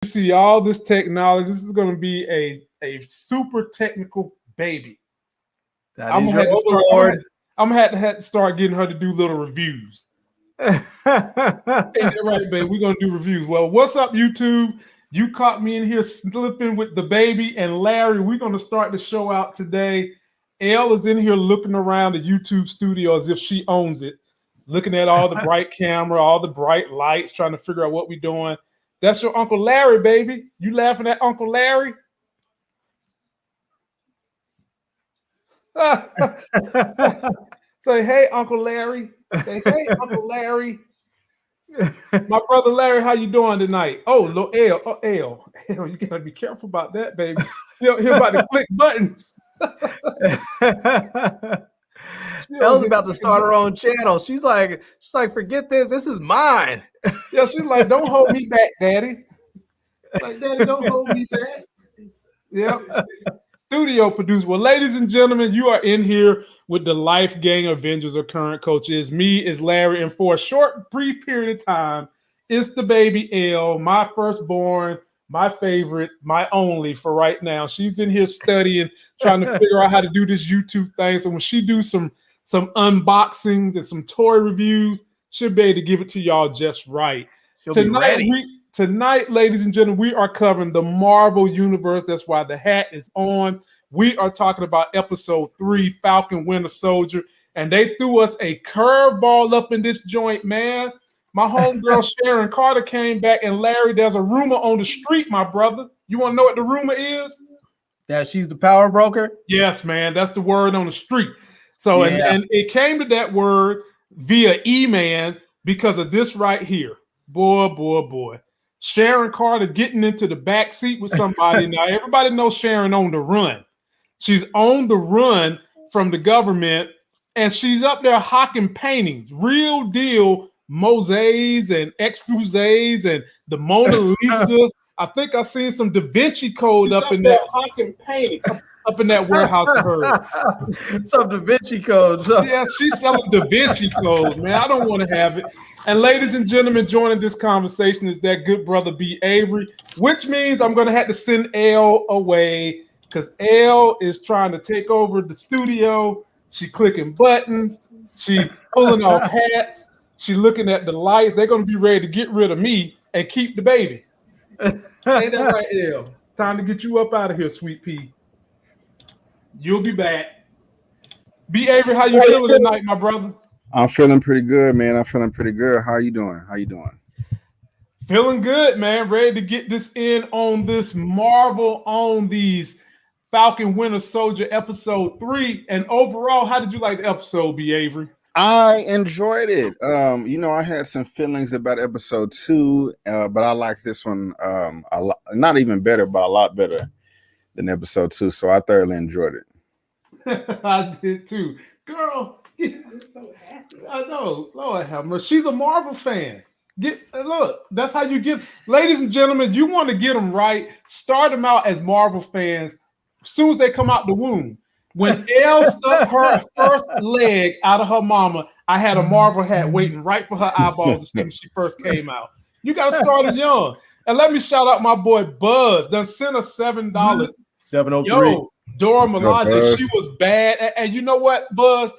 See all this technology. This is going to be a super technical baby. That I'm is gonna your have to start. overlord. I'm gonna have to start getting her to do little reviews. Ain't that right, babe? We're gonna do reviews. Well, what's up, YouTube? You caught me in here slipping with the baby and Larry. We're gonna start the show out today. Elle is in here looking around the YouTube studio as if she owns it, looking at all the bright camera, all the bright lights, trying to figure out what we're doing. That's your Uncle Larry, baby. You laughing at Uncle Larry? Say, hey, Uncle Larry. Say, hey, Uncle Larry. My brother Larry, how you doing tonight? Oh, look, L, you gotta be careful about that, baby. You're about to click buttons. Elle's about to start her own channel. She's like, forget this. This is mine. Yeah, she's like, don't hold me back, Daddy. Like, Daddy, don't hold me back. Yeah. Studio producer. Well, ladies and gentlemen, you are in here with the Life Gang Avengers of Current Culture. It's me, it's Larry, and for a short, brief period of time, it's the baby L, my firstborn, my favorite, my only for right now. She's in here studying, trying to figure out how to do this YouTube thing. So when she do some unboxings and some toy reviews, she'll be able to give it to y'all just right. She'll be ready. Tonight, ladies and gentlemen, we are covering the Marvel Universe. That's why the hat is on. We are talking about episode 3, Falcon Winter Soldier. And they threw us a curveball up in this joint, man. My homegirl Sharon Carter came back, and Larry, there's a rumor on the street, my brother. You want to know what the rumor is? That she's the power broker? Yes, man. That's the word on the street. So, yeah. and it came to that word via E-Man because of this right here. Boy. Sharon Carter getting into the back seat with somebody. Now, everybody knows Sharon on the run. She's on the run from the government, and she's up there hawking paintings, real deal mosaics and exposés and the Mona Lisa. I think I seen some Da Vinci Code up in that hawking painting up in that warehouse of hers. Some Da Vinci Code. Yeah, she's selling Da Vinci Code, man. I don't want to have it. And ladies and gentlemen, joining this conversation is that good brother B. Avery, which means I'm going to have to send L away because L is trying to take over the studio. She clicking buttons. She pulling off hats. She looking at the lights. They're going to be ready to get rid of me and keep the baby. Ain't that right, L? Time to get you up out of here, sweet pea. You'll be back. B. Avery, how you feeling tonight, my brother? I'm feeling pretty good, man. I'm feeling pretty good. How you doing? Feeling good, man. Ready to get this in on this Marvel, on these Falcon Winter Soldier episode 3. And overall, how did you like the episode, B. Avery? I enjoyed it. I had some feelings about episode 2, but I like this one a lot, not even better, but a lot better than episode 2. So I thoroughly enjoyed it. I did too. Girl, I'm so happy. I know. Lord have mercy. She's a Marvel fan. Look, that's how you get, ladies and gentlemen, you want to get them right. Start them out as Marvel fans as soon as they come out the womb. When Elle stuck her first leg out of her mama, I had a Marvel hat waiting right for her eyeballs as soon as she first came out. You got to start it young. And let me shout out my boy Buzz. Done sent us $7. 703. Yo, Dora Milaje, she was bad. And you know what, Buzz?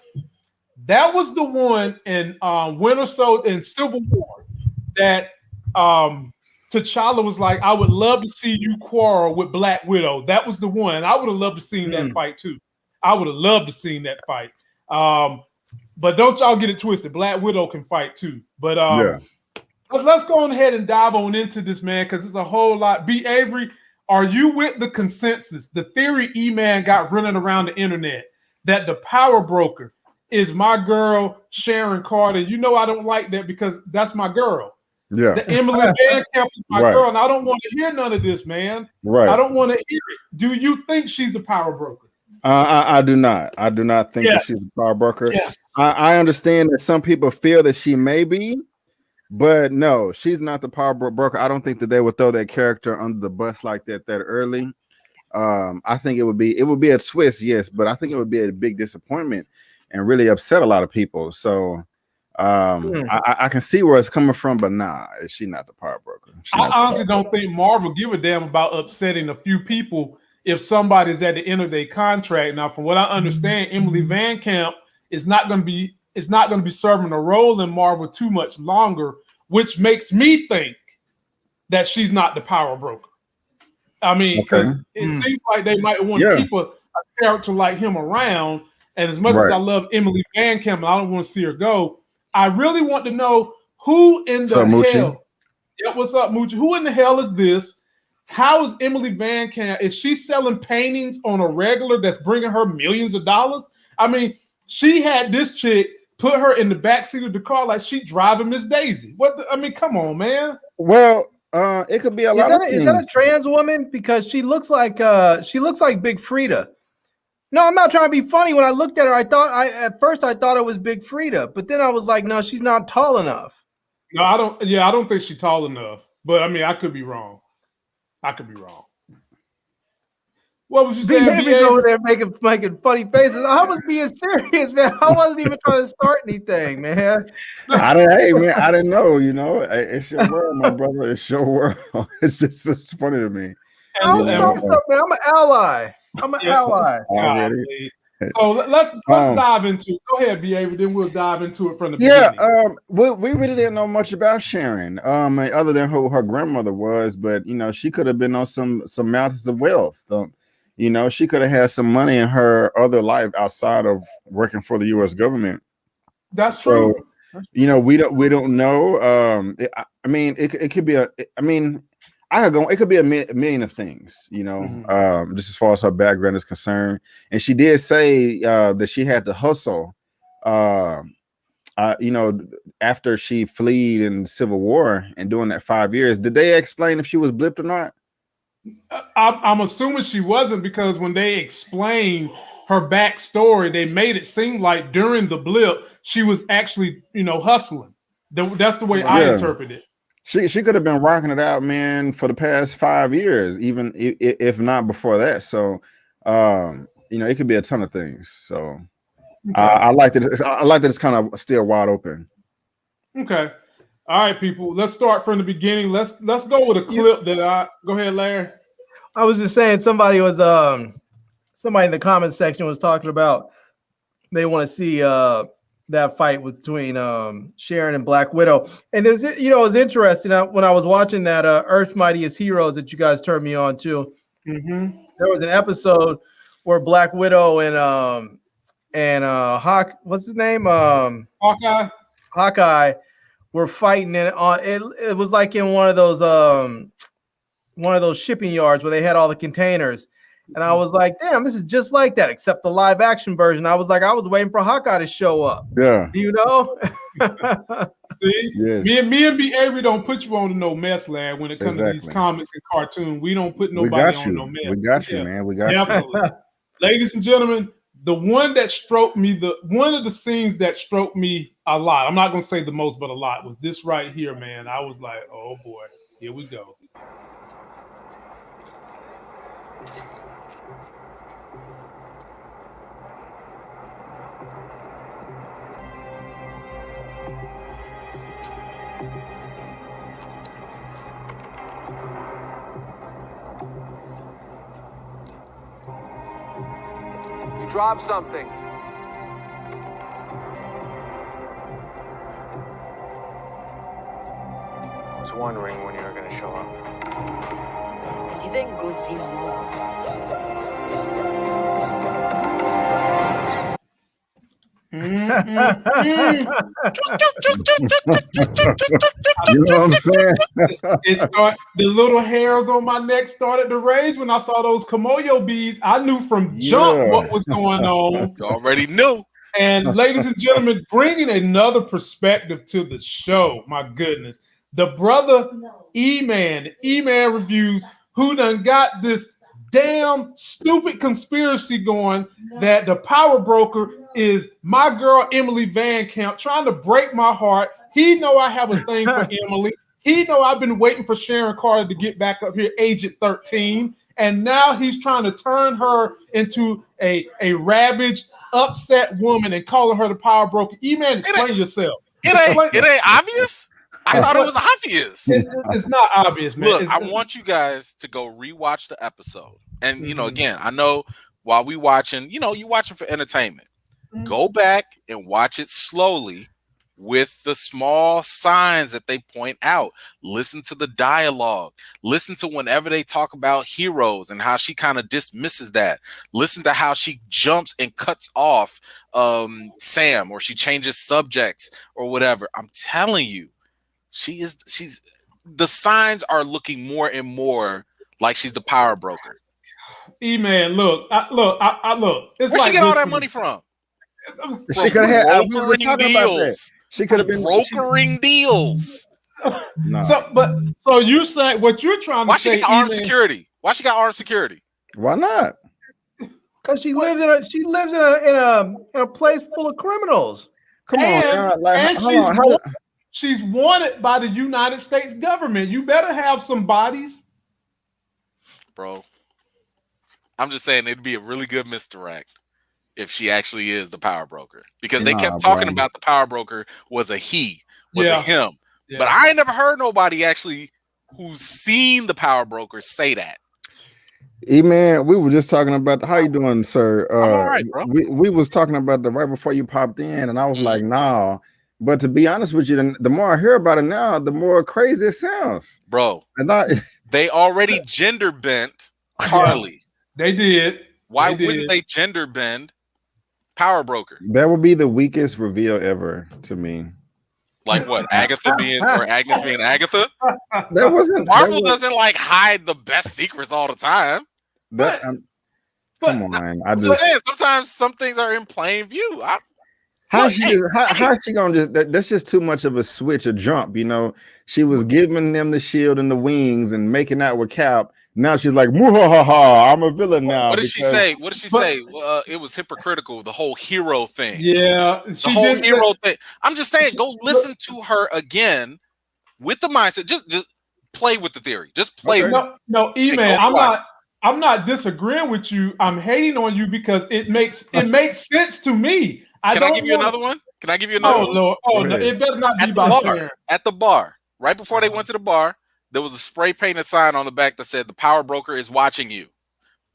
That was the one in Winter Soldier and Civil War that T'Challa was like, I would love to see you quarrel with Black Widow. That was the one. I would have loved to see that fight too. I would have loved to see that fight. But don't y'all get it twisted. Black Widow can fight too. But let's go on ahead and dive on into this, man, because it's a whole lot. B. Avery, are you with the consensus, the theory E-Man got running around the internet, that the power broker is my girl, Sharon Carter? You know I don't like that because that's my girl. Yeah. The Emily Van Camp is my girl, and I don't want to hear none of this, man. Right. I don't want to hear it. Do you think she's the power broker? I do not. I do not think that she's a power broker. Yes. I understand that some people feel that she may be, but no, she's not the power broker. I don't think that they would throw that character under the bus like that early. I think it would be a twist, yes, but I think it would be a big disappointment and really upset a lot of people. So I can see where it's coming from, but nah, she's not the power broker. I honestly don't think Marvel give a damn about upsetting a few people if somebody's at the end of their contract. Now, from what I understand, Emily Van Camp is not going to be serving a role in Marvel too much longer, which makes me think that she's not the power broker. I mean, because it seems like they might want to keep a character like him around. And as much as I love Emily Van Camp, and I don't want to see her go, I really want to know who in the hell. Yeah, what's up, Moochie? Who in the hell is this? How is Emily Van Camp? Is she selling paintings on a regular that's bringing her millions of dollars? I mean, she had this chick put her in the backseat of the car like she driving Miss Daisy. I mean, come on, man. Well, it could be a lot of things. Is that a trans woman? Because she looks like Big Frida. No, I'm not trying to be funny. When I looked at her, at first I thought it was Big Frida, but then I was like, no, she's not tall enough. No, I don't. Yeah, I don't think she's tall enough. But I mean, I could be wrong. What was you saying? Baby's over there making funny faces. I was being serious, man. I wasn't even trying to start anything, man. I didn't know. You know, it's your world, my brother. It's your world. It's funny to me. I'll start something, man. I'm an ally. Already. So let's dive into it. Go ahead, BA, then we'll dive into it from the beginning. We really didn't know much about Sharon, other than who her grandmother was, but you know, she could have been on some mountains of wealth. You know, she could have had some money in her other life outside of working for the U.S. government. That's true. You know, we don't know. I mean, it could be it could be a million of things, you know, just as far as her background is concerned. And she did say that she had to hustle, you know, after she fled in the Civil War and doing that 5 years. Did they explain if she was blipped or not? I'm assuming she wasn't, because when they explained her backstory, they made it seem like during the blip, she was actually, you know, hustling. That's the way I interpret it. She could have been rocking it out, man, for the past 5 years, even if not before that. So, you know, it could be a ton of things. So, I like that. I like that it's kind of still wide open. Okay, all right, people. Let's start from the beginning. Let's go with a clip that go ahead, Larry. I was just saying, somebody in the comment section was talking about they want to see that fight between Sharon and Black Widow. And it was interesting when I was watching that Earth's Mightiest Heroes that you guys turned me on to. There was an episode where Black Widow and what's his name? Hawkeye were fighting, and it was like in one of those shipping yards where they had all the containers. And I was like, damn, this is just like that, except the live action version. I was waiting for Hawkeye to show up. Yeah. Do you know? See? Yes. Me and B. Avery don't put you on to no mess, lad, when it comes to these comics and cartoons. We don't put nobody on no mess. We got you, man. We got you. Absolutely. Ladies and gentlemen, the one that stroked me, one of the scenes that stroked me a lot, I'm not going to say the most, but a lot, was this right here, man. I was like, oh, boy, here we go. Drop something. I was wondering when you were going to show up. Didn't go You know what I'm saying? The little hairs on my neck started to raise when I saw those Komoyo beads. I knew from jump what was going on. You already knew. And ladies and gentlemen, bringing another perspective to the show. My goodness, the brother E-Man Reviews, who done got this damn stupid conspiracy going that the power broker is my girl Emily Van Camp, trying to break my heart. He know I have a thing for Emily. He know I've been waiting for Sharon Carter to get back up here, Agent 13, and now he's trying to turn her into a ravaged, upset woman and calling her the power broker. E-Man, explain yourself. It ain't obvious. I thought it was obvious. It's not obvious, man. Look, I want you guys to go rewatch the episode. And, again, I know while we watching, you watching for entertainment. Go back and watch it slowly with the small signs that they point out. Listen to the dialogue. Listen to whenever they talk about heroes and how she kind of dismisses that. Listen to how she jumps and cuts off Sam, or she changes subjects or whatever. I'm telling you, she's the signs are looking more and more like she's the power broker. E-man, look. It's Where'd she get all that money from? She could have had brokering deals. She could have been brokering deals. No. So you say what you're trying to say? Why she got armed security? Why she got armed security? Why not? Because she lives in a place full of criminals. Come on, she's wanted by the United States government. You better have some bodies, bro. I'm just saying it'd be a really good misdirect if she actually is the power broker, because they kept talking about the power broker was a him. Yeah. But I ain't never heard nobody actually who's seen the power broker say that. Man, we were just talking about how you doing, sir? I'm all right, bro. We was talking about right before you popped in, and I was like, nah. But to be honest with you, the more I hear about it now, the more crazy it sounds, bro. They already gender bent Carly. Yeah, they did. Why wouldn't they gender bend power broker? That would be the weakest reveal ever to me. Like what? Agatha being or Agnes being Agatha? That wasn't Marvel doesn't like hide the best secrets all the time. Come on. Sometimes some things are in plain view. How's she gonna that's just too much of a switch, a jump, She was giving them the shield and the wings and making out with Cap. Now she's like, I'm a villain now. What did she say? It was hypocritical, the whole hero thing. Yeah. The whole hero thing. I'm just saying, go listen to her again with the mindset. Just play with the theory. Just play with it. No, E-man, I'm not disagreeing with you. I'm hating on you because it makes sense to me. Can I give you another one? Lord. Oh, no, it better not be about Sharon. At the bar, right before they went to the bar, there was a spray painted sign on the back that said the power broker is watching you.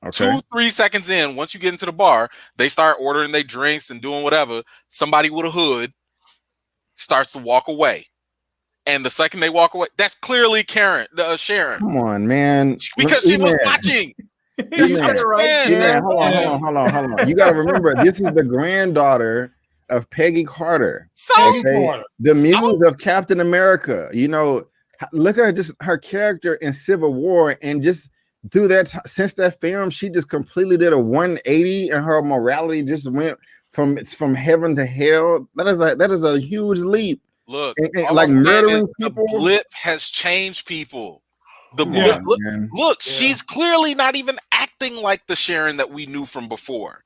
Okay. 2-3 seconds in, once you get into the bar, they start ordering their drinks and doing whatever. Somebody with a hood starts to walk away. And the second they walk away, that's clearly Sharon. Come on, man. Because she was watching. Hold on. You got to remember, this is the granddaughter of Peggy Carter. The muse of Captain America. Look at her character in Civil War, and just through that since that film, she just completely did a 180, and her morality just went from heaven to hell. That is a huge leap. Look, and like murdering people. The blip has changed people. Look, she's clearly not even acting like the Sharon that we knew from before.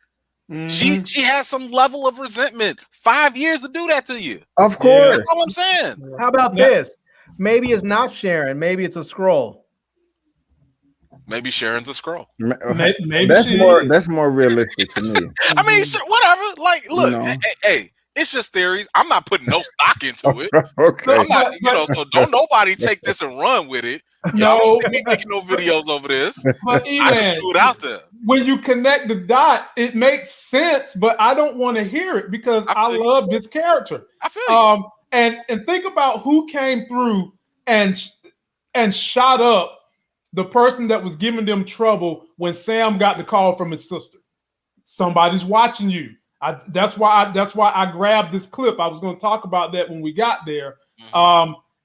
Mm-hmm. She has some level of resentment. 5 years to do that to you. Of course. That's all I'm saying. How about this? Maybe it's not Sharon. Maybe it's a scroll. Maybe Sharon's a scroll. Maybe that's more realistic to me. I mean, whatever. Like, look, hey, it's just theories. I'm not putting no stock into it. Okay. I'm not, so don't nobody take this and run with it. Y'all don't see me making no videos over this. But I just threw it out there. When you connect the dots, it makes sense, but I don't want to hear it because I love this character. I feel you. And think about who came through and shot up the person that was giving them trouble when Sam got the call from his sister. Somebody's watching you. That's why I grabbed this clip. I was going to talk about that when we got there.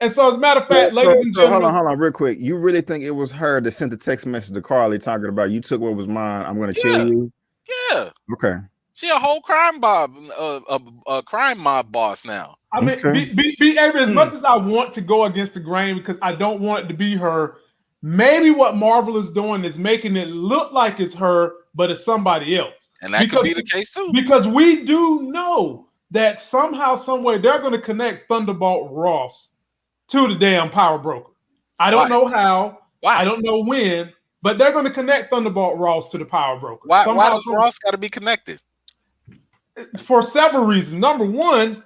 And so, as a matter of fact, ladies and gentlemen, hold on, real quick. You really think it was her that sent the text message to Carly talking about you took what was mine? I'm going to kill you. Yeah. Okay. She a whole crime mob boss now. I mean, be as much as I want to go against the grain because I don't want it to be her. Maybe what Marvel is doing is making it look like it's her, but it's somebody else. And that could be the case too. Because we do know that somehow, someway, they're going to connect Thunderbolt Ross to the damn power broker. I don't know how. Why? I don't know when, but they're going to connect Thunderbolt Ross to the power broker. Why does Ross got to be connected? For several reasons. Number one,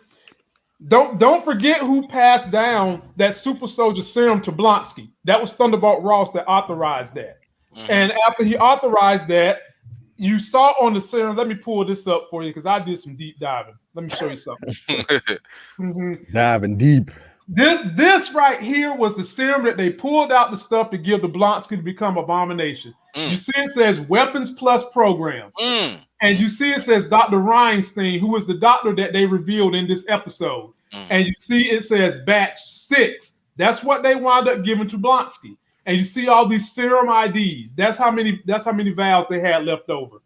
Don't forget who passed down that super soldier serum to Blonsky. That was Thunderbolt Ross that authorized that. And after he authorized that, you saw on the serum. Let me pull this up for you because I did some deep diving. Let me show you something. Diving deep. This right here was the serum that they pulled out the stuff to give the Blonsky to become Abomination. You see it says Weapons Plus Program. And you see it says Dr. Reinstein, who was the doctor that they revealed in this episode. And you see it says Batch 6. That's what they wound up giving to Blonsky. And you see all these serum IDs. That's how many vials they had left over.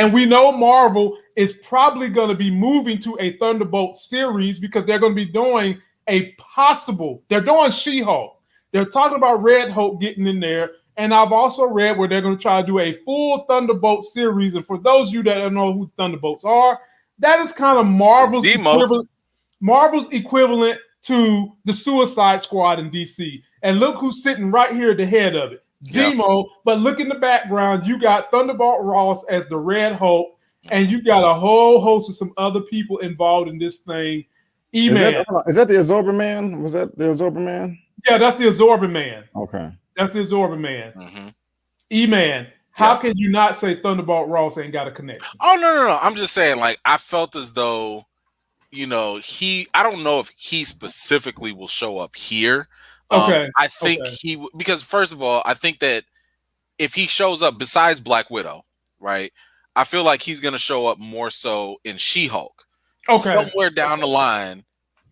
And we know Marvel is probably going to be moving to a Thunderbolt series because they're going to be doing they're doing She-Hulk. They're talking about Red Hulk getting in there. And I've also read where they're going to try to do a full Thunderbolt series. And for those of you that don't know who Thunderbolts are, that is kind of Marvel's equivalent to the Suicide Squad in DC. And look who's sitting right here at the head of it. Zeemo. But look in the background, you got Thunderbolt Ross as the Red Hulk. And you got a whole host of some other people involved in this thing. E-Man. Is that the Absorber Man? Was that the Absorber Man? Yeah, that's the Absorber Man. Okay. That's the Absorber Man. E-Man. How can you not say Thunderbolt Ross ain't got a connection? Oh, no. I'm just saying, like, I felt as though, I don't know if he specifically will show up here. I think because first of all, I think that if he shows up besides Black Widow, right, I feel like he's going to show up more so in She-Hulk. Somewhere down the line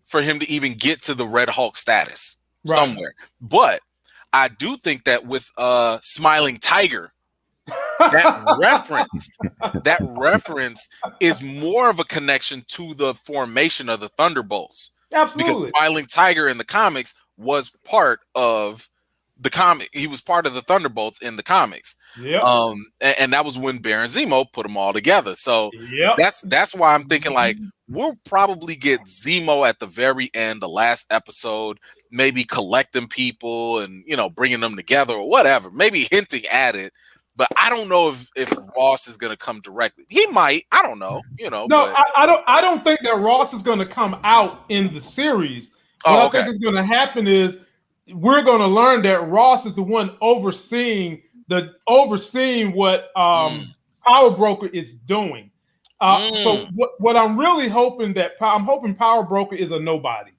for him to even get to the Red Hulk status somewhere. But I do think that with Smiling Tiger, that reference is more of a connection to the formation of the Thunderbolts. Absolutely. Because Smiling Tiger in the comics was part of the comic. He was part of the Thunderbolts in the comics. And that was when Baron Zemo put them all together. So that's why I'm thinking like we'll probably get Zemo at the very end, the last episode, maybe collecting people and bringing them together or whatever, maybe hinting at it. But I don't know if Ross is going to come directly. He might. I don't know. No, but I don't think that Ross is going to come out in the series. What I think is going to happen is we're going to learn that Ross is the one overseeing what Power Broker is doing. So what I'm really hoping I'm hoping Power Broker is a nobody.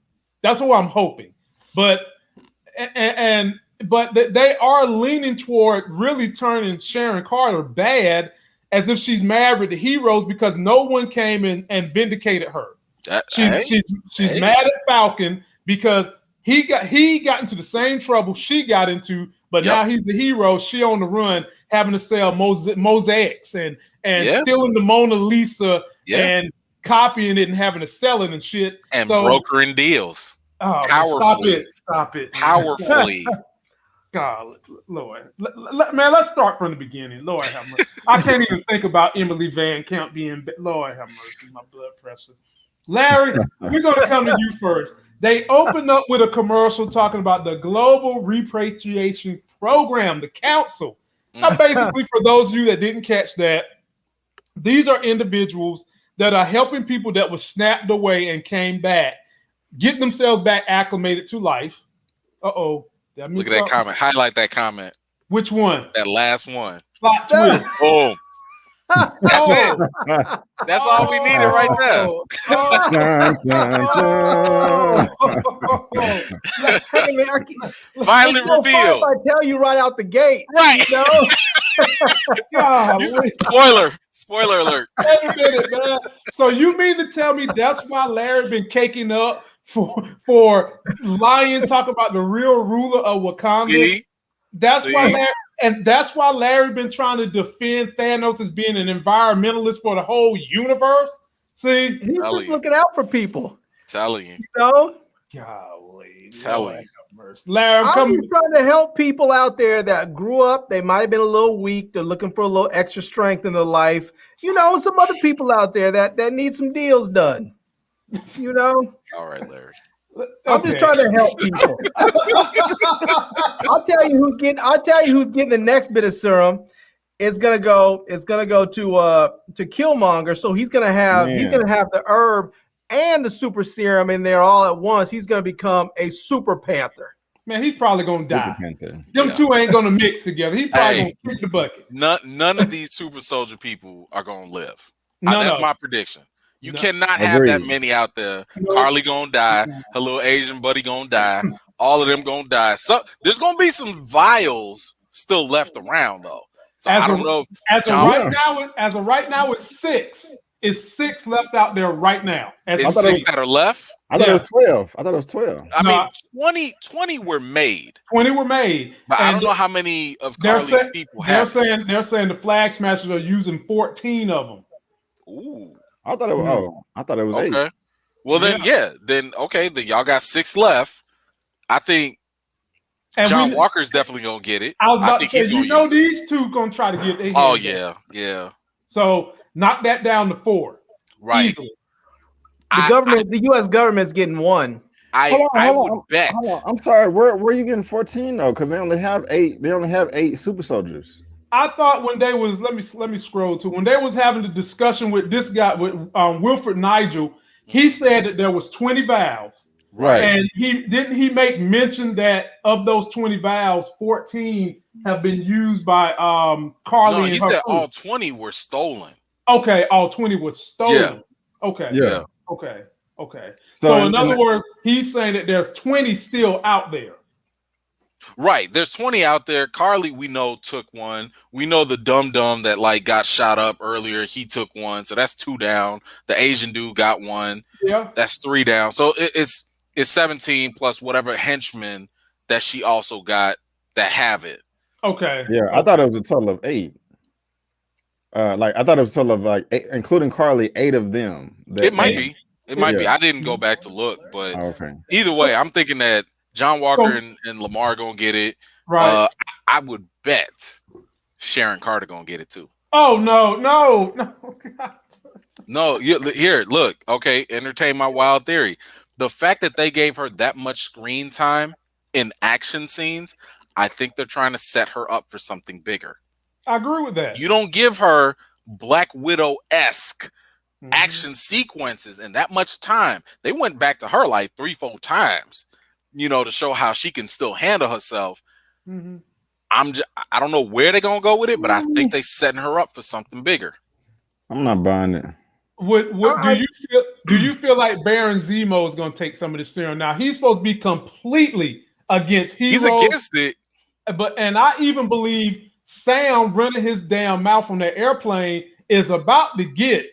That's what I'm hoping. But they are leaning toward really turning Sharon Carter bad, as if she's married to heroes because no one came in and vindicated her. She's mad at Falcon because he got into the same trouble she got into, but now he's a hero. She on the run, having to sell mosaics and stealing the Mona Lisa and copying it and having to sell it and shit. And brokering deals. Oh, powerfully. Stop it. Powerfully. God, Lord. Man, let's start from the beginning. Lord have mercy. I can't even think about Emily Van Camp being... Lord have mercy, my blood pressure. Larry, we're going to come to you first. They opened up with a commercial talking about the Global Repatriation Program, the council. Now, basically, for those of you that didn't catch that, these are individuals that are helping people that were snapped away and came back, get themselves back acclimated to life. Uh-oh. Look at that comment. Highlight that comment. Which one? That last one. Plot twist. Boom. That's it. That's all we needed right there. Hey, man, finally revealed. I tell you right out the gate. Right. Spoiler alert. Wait a minute, man. So you mean to tell me that's why Larry been caking up for lying, talking about the real ruler of Wakanda? See? That's why Larry been trying to defend Thanos as being an environmentalist for the whole universe. See, he's just looking out for people. Telling you. Golly. Telling you. Larry, I'm just trying to help people out there that grew up. They might have been a little weak. They're looking for a little extra strength in their life. Some other people out there that need some deals done. All right, Larry. I'm just trying to help people. I'll tell you who's getting the next bit of serum. It's gonna go to Killmonger. So he's gonna have the herb and the super serum in there all at once, he's going to become a super panther. Man, he's probably gonna die. Panther. Them two ain't gonna mix together. He probably gonna kick the bucket. None of these super soldier people are gonna live. None That's of my prediction. You No. cannot have that many out there. No. Carly gonna die. Her little Asian buddy gonna die. All of them gonna die. So there's gonna be some vials still left around though. So I don't know. As of right now, it's 6. It's 6 left out there right now. It's 6 that are left. I thought it was 12. I thought it was 12. I mean, 20 were made. 20 were made. But I don't know how many of Carly's people have. They're saying the Flag Smashers are using 14 of them. Ooh. I thought it was. I thought it was 8. Well, then then y'all got 6 left. I think John Walker's definitely gonna get it. I was about to say, these two gonna try to get their hands. Yeah. So knock that down to 4. Right. Easily. The U.S. government's getting 1. I would bet. I'm sorry. Where are you getting 14 though? Because they only have 8. They only have 8 super soldiers. I thought when they was let me scroll to when they was having the discussion with this guy with Wilfred Nigel, he said that there was 20 valves. Right. And he make mention that of those 20 valves, 14 have been used by Carly. No, and he her said crew. all 20 were stolen. Okay, all 20 were stolen. Yeah. Okay. Yeah. Okay. So in other words, he's saying that there's 20 still out there. Right. There's 20 out there. Carly, we know, took one. We know the dum-dum that got shot up earlier. He took one. So that's 2 down. The Asian dude got one. Yeah. That's 3 down. So it's 17 plus whatever henchmen that she also got that have it. Okay. Yeah, I thought it was a total of 8. I thought it was a total of 8, including Carly, 8 of them. It might be. It might be. I didn't go back to look, but either way, I'm thinking that John Walker and Lamar gonna get it. Right. I would bet Sharon Carter gonna get it too. Oh no. God. No, here, look. Okay, entertain my wild theory. The fact that they gave her that much screen time in action scenes, I think they're trying to set her up for something bigger. I agree with that. You don't give her Black Widow-esque action sequences and that much time. They went back to her like 3-4 times, to show how she can still handle herself. I don't know where they're gonna go with it, but I think they're setting her up for something bigger. I'm not buying it. Do you feel like Baron Zemo is going to take some of this serum? Now he's supposed to be completely against heroes. He's against it, and I even believe Sam running his damn mouth on that airplane is about to get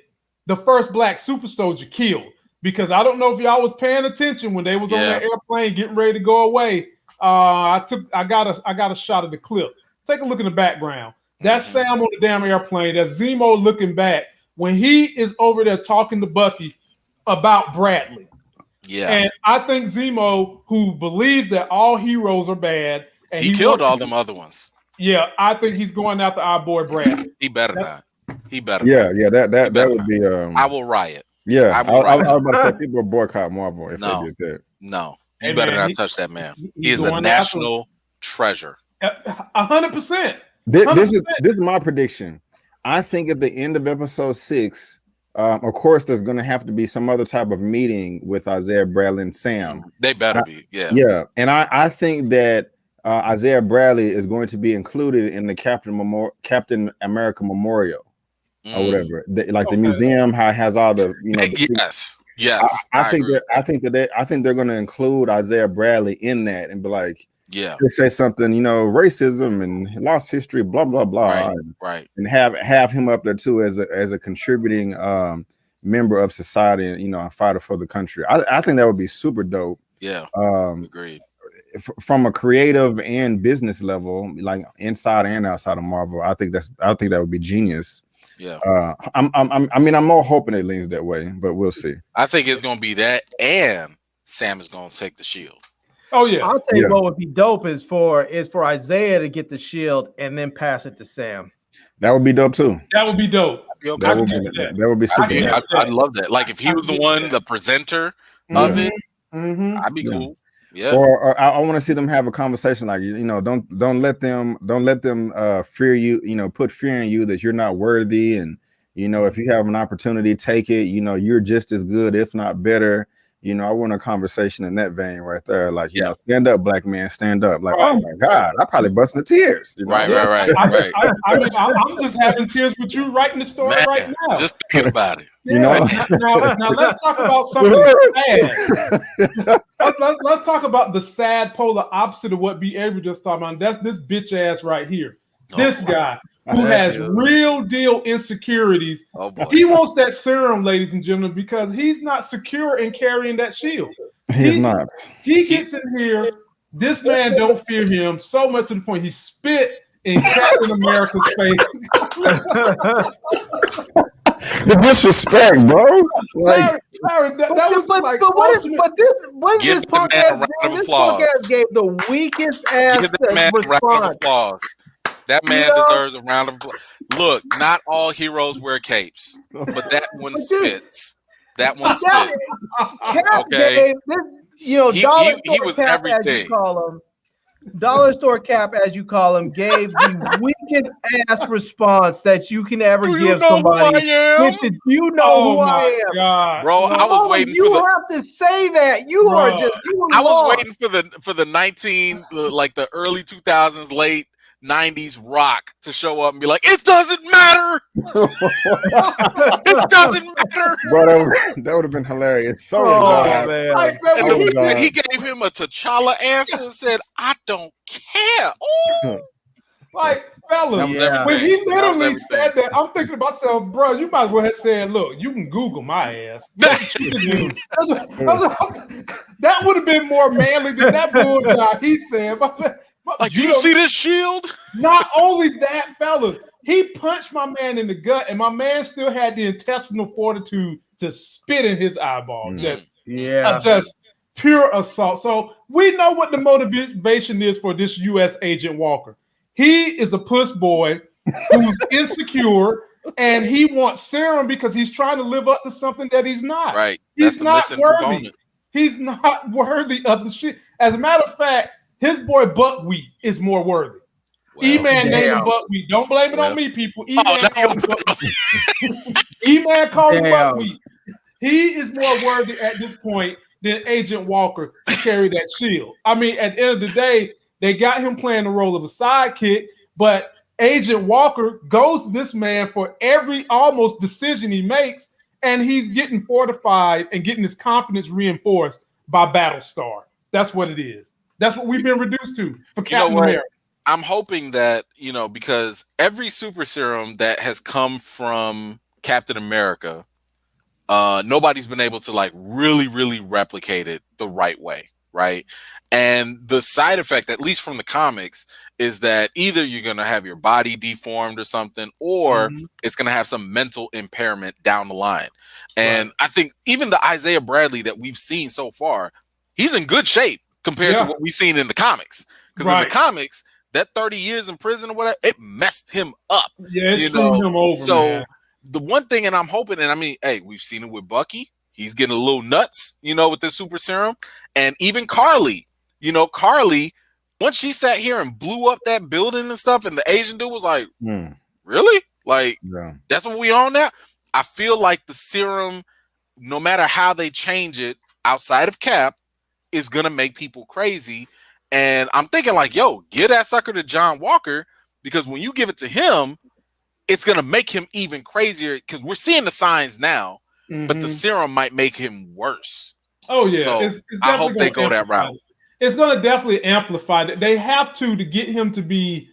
the first black super soldier killed. Because I don't know if y'all was paying attention when they was on that airplane getting ready to go away. I got a shot of the clip. Take a look in the background. That's Sam on the damn airplane. That's Zemo looking back when he is over there talking to Bucky about Bradley. Yeah. And I think Zemo, who believes that all heroes are bad, and he killed all them other ones. Yeah, I think he's going after our boy Bradley. He better not. He better. Yeah, that would be. I will riot. Yeah, I was about to say people will boycott Marvel if they did that. No, you better not touch that man. He is a national treasure. 100%. This is my prediction. I think at the end of episode 6, of course, there's going to have to be some other type of meeting with Isaiah Bradley and Sam. They better be, yeah. Yeah, and I think that Isaiah Bradley is going to be included in the Captain America Memorial or whatever. The museum has all the yes. I think they're going to include Isaiah Bradley in that and be like, they say something, racism and lost history, blah blah blah, right, and have him up there too as a contributing member of society, and a fighter for the country. I think that would be super dope. Yeah, agreed. From a creative and business level, like inside and outside of Marvel, I think that would be genius. Yeah, I'm more hoping it leans that way, but we'll see. I think it's gonna be that, and Sam is gonna take the shield. Oh yeah, I'll tell you what would be dope is for Isaiah to get the shield and then pass it to Sam. That would be dope too. That would be dope. That would be super. I'd love that. Like if he was the one, the presenter of it, I'd be cool. Yeah. Or I want to see them have a conversation like don't let them fear you. Put fear in you that you're not worthy, and You know, if you have an opportunity, take it. You know, you're just as good, if not better. You know, I want a conversation in that vein right there. Like, you know, stand up, black man, stand up. Like, oh my God, I probably bust into tears. You know? Right. I mean, I'm just having tears with you writing the story right now. Just thinking about it. You know? Now let's talk about something sad. Let's talk about the sad polar opposite of what B. Avery just talked about. That's this bitch ass right here. This guy who has real deal insecurities. Oh boy. He wants that serum, ladies and gentlemen, because he's not secure in carrying that shield. He's not. He gets in here. This man don't fear him so much to the point he spit in Captain America's face. The disrespect, bro. Like, that was like. What is this podcast? This podcast gave the weakest ass Give that man a round of response. applause. That man deserves a round of applause. Look, not all heroes wear capes, but that one spits. That one spits. Okay. You know, He was Cap, everything. as you call him. Dollar store Cap, as you call him, gave the weakest ass response that you can ever give somebody. You know who I am, God. Bro. I was waiting you for the. have to say that. You are just. I was waiting for the the early 2000s, late 90s rock to show up and be like, it doesn't matter. It doesn't matter. Bro, that would have been hilarious. So man. Like, and he gave him a T'Challa answer and said, I don't care. Ooh. Like, fellas, when he literally said that, I'm thinking to myself, bro, you might as well have said, look, you can Google my ass. That would have been more manly than that bullshit he said. Like, do you see this shield? Not only that, fellas, he punched my man in the gut, and my man still had the intestinal fortitude to spit in his eyeball. Just pure assault. So we know what the motivation is for this U.S. Agent Walker. He is a puss boy who's insecure, and he wants serum because he's trying to live up to something that he's not. Right. He's not worthy. He's not worthy of the shit. As a matter of fact, his boy Buckwheat is more worthy. E-Man named him Buckwheat. Don't blame it on me, people. E-Man called him Buckwheat. He is more worthy at this point than Agent Walker to carry that shield. I mean, at the end of the day, they got him playing the role of a sidekick, but Agent Walker goes to this man for every almost decision he makes, and he's getting fortified and getting his confidence reinforced by Battlestar. That's what it is. That's what we've been reduced to for Captain America. I'm hoping that, because every super serum that has come from Captain America, nobody's been able to like really, really replicate it the right way, right? And the side effect, at least from the comics, is that either you're going to have your body deformed or something, or it's going to have some mental impairment down the line. And I think even the Isaiah Bradley that we've seen so far, he's in good shape compared to what we've seen in the comics. Because in the comics, that 30 years in prison or whatever, it messed him up. Yeah, it screwed him over. So man. The one thing, and I'm hoping, and I mean, hey, we've seen it with Bucky. He's getting a little nuts, with this super serum. And even Carly, Carly, once she sat here and blew up that building and stuff, and the Asian dude was like, really? Like, that's what we on now? I feel like the serum, no matter how they change it outside of Cap, is going to make people crazy. And I'm thinking like, yo, give that sucker to John Walker, because when you give it to him, it's going to make him even crazier, because we're seeing the signs now, but the serum might make him worse. Oh, yeah. So it's I hope they go that route. It's going to definitely amplify that. They have to get him to be,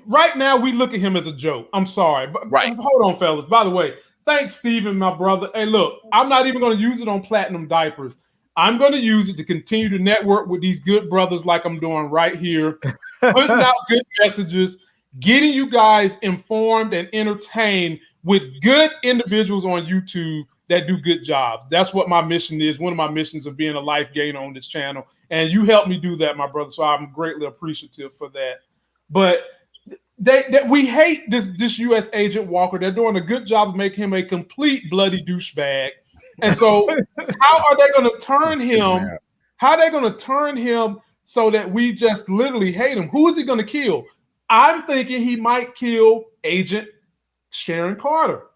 right now we look at him as a joke. I'm sorry. But hold on, fellas. By the way, thanks, Steven, my brother. Hey, look, I'm not even going to use it on Platinum Diapers. I'm going to use it to continue to network with these good brothers like I'm doing right here, putting out good messages, getting you guys informed and entertained with good individuals on YouTube that do good jobs. That's what my mission is. One of my missions of being a life gainer on this channel. And you helped me do that, my brother. So I'm greatly appreciative for that. But we hate this U.S. Agent Walker. They're doing a good job of making him a complete bloody douchebag. And so how are they going to turn him? How are they going to turn him so that we just literally hate him? Who is he going to kill? I'm thinking he might kill Agent Sharon Carter.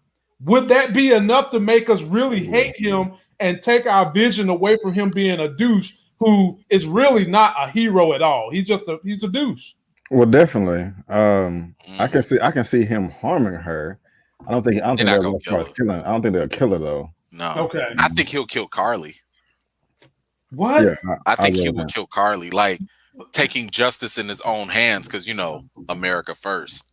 Would that be enough to make us really hate him and take our vision away from him being a douche who is really not a hero at all? He's a douche. Well, definitely. I can see him harming her. I don't think they'll go as far as killing. I don't think they'll kill her though. No. Okay. I think he'll kill Carly. What? Yeah, I think he would kill Carly, like taking justice in his own hands, because America first.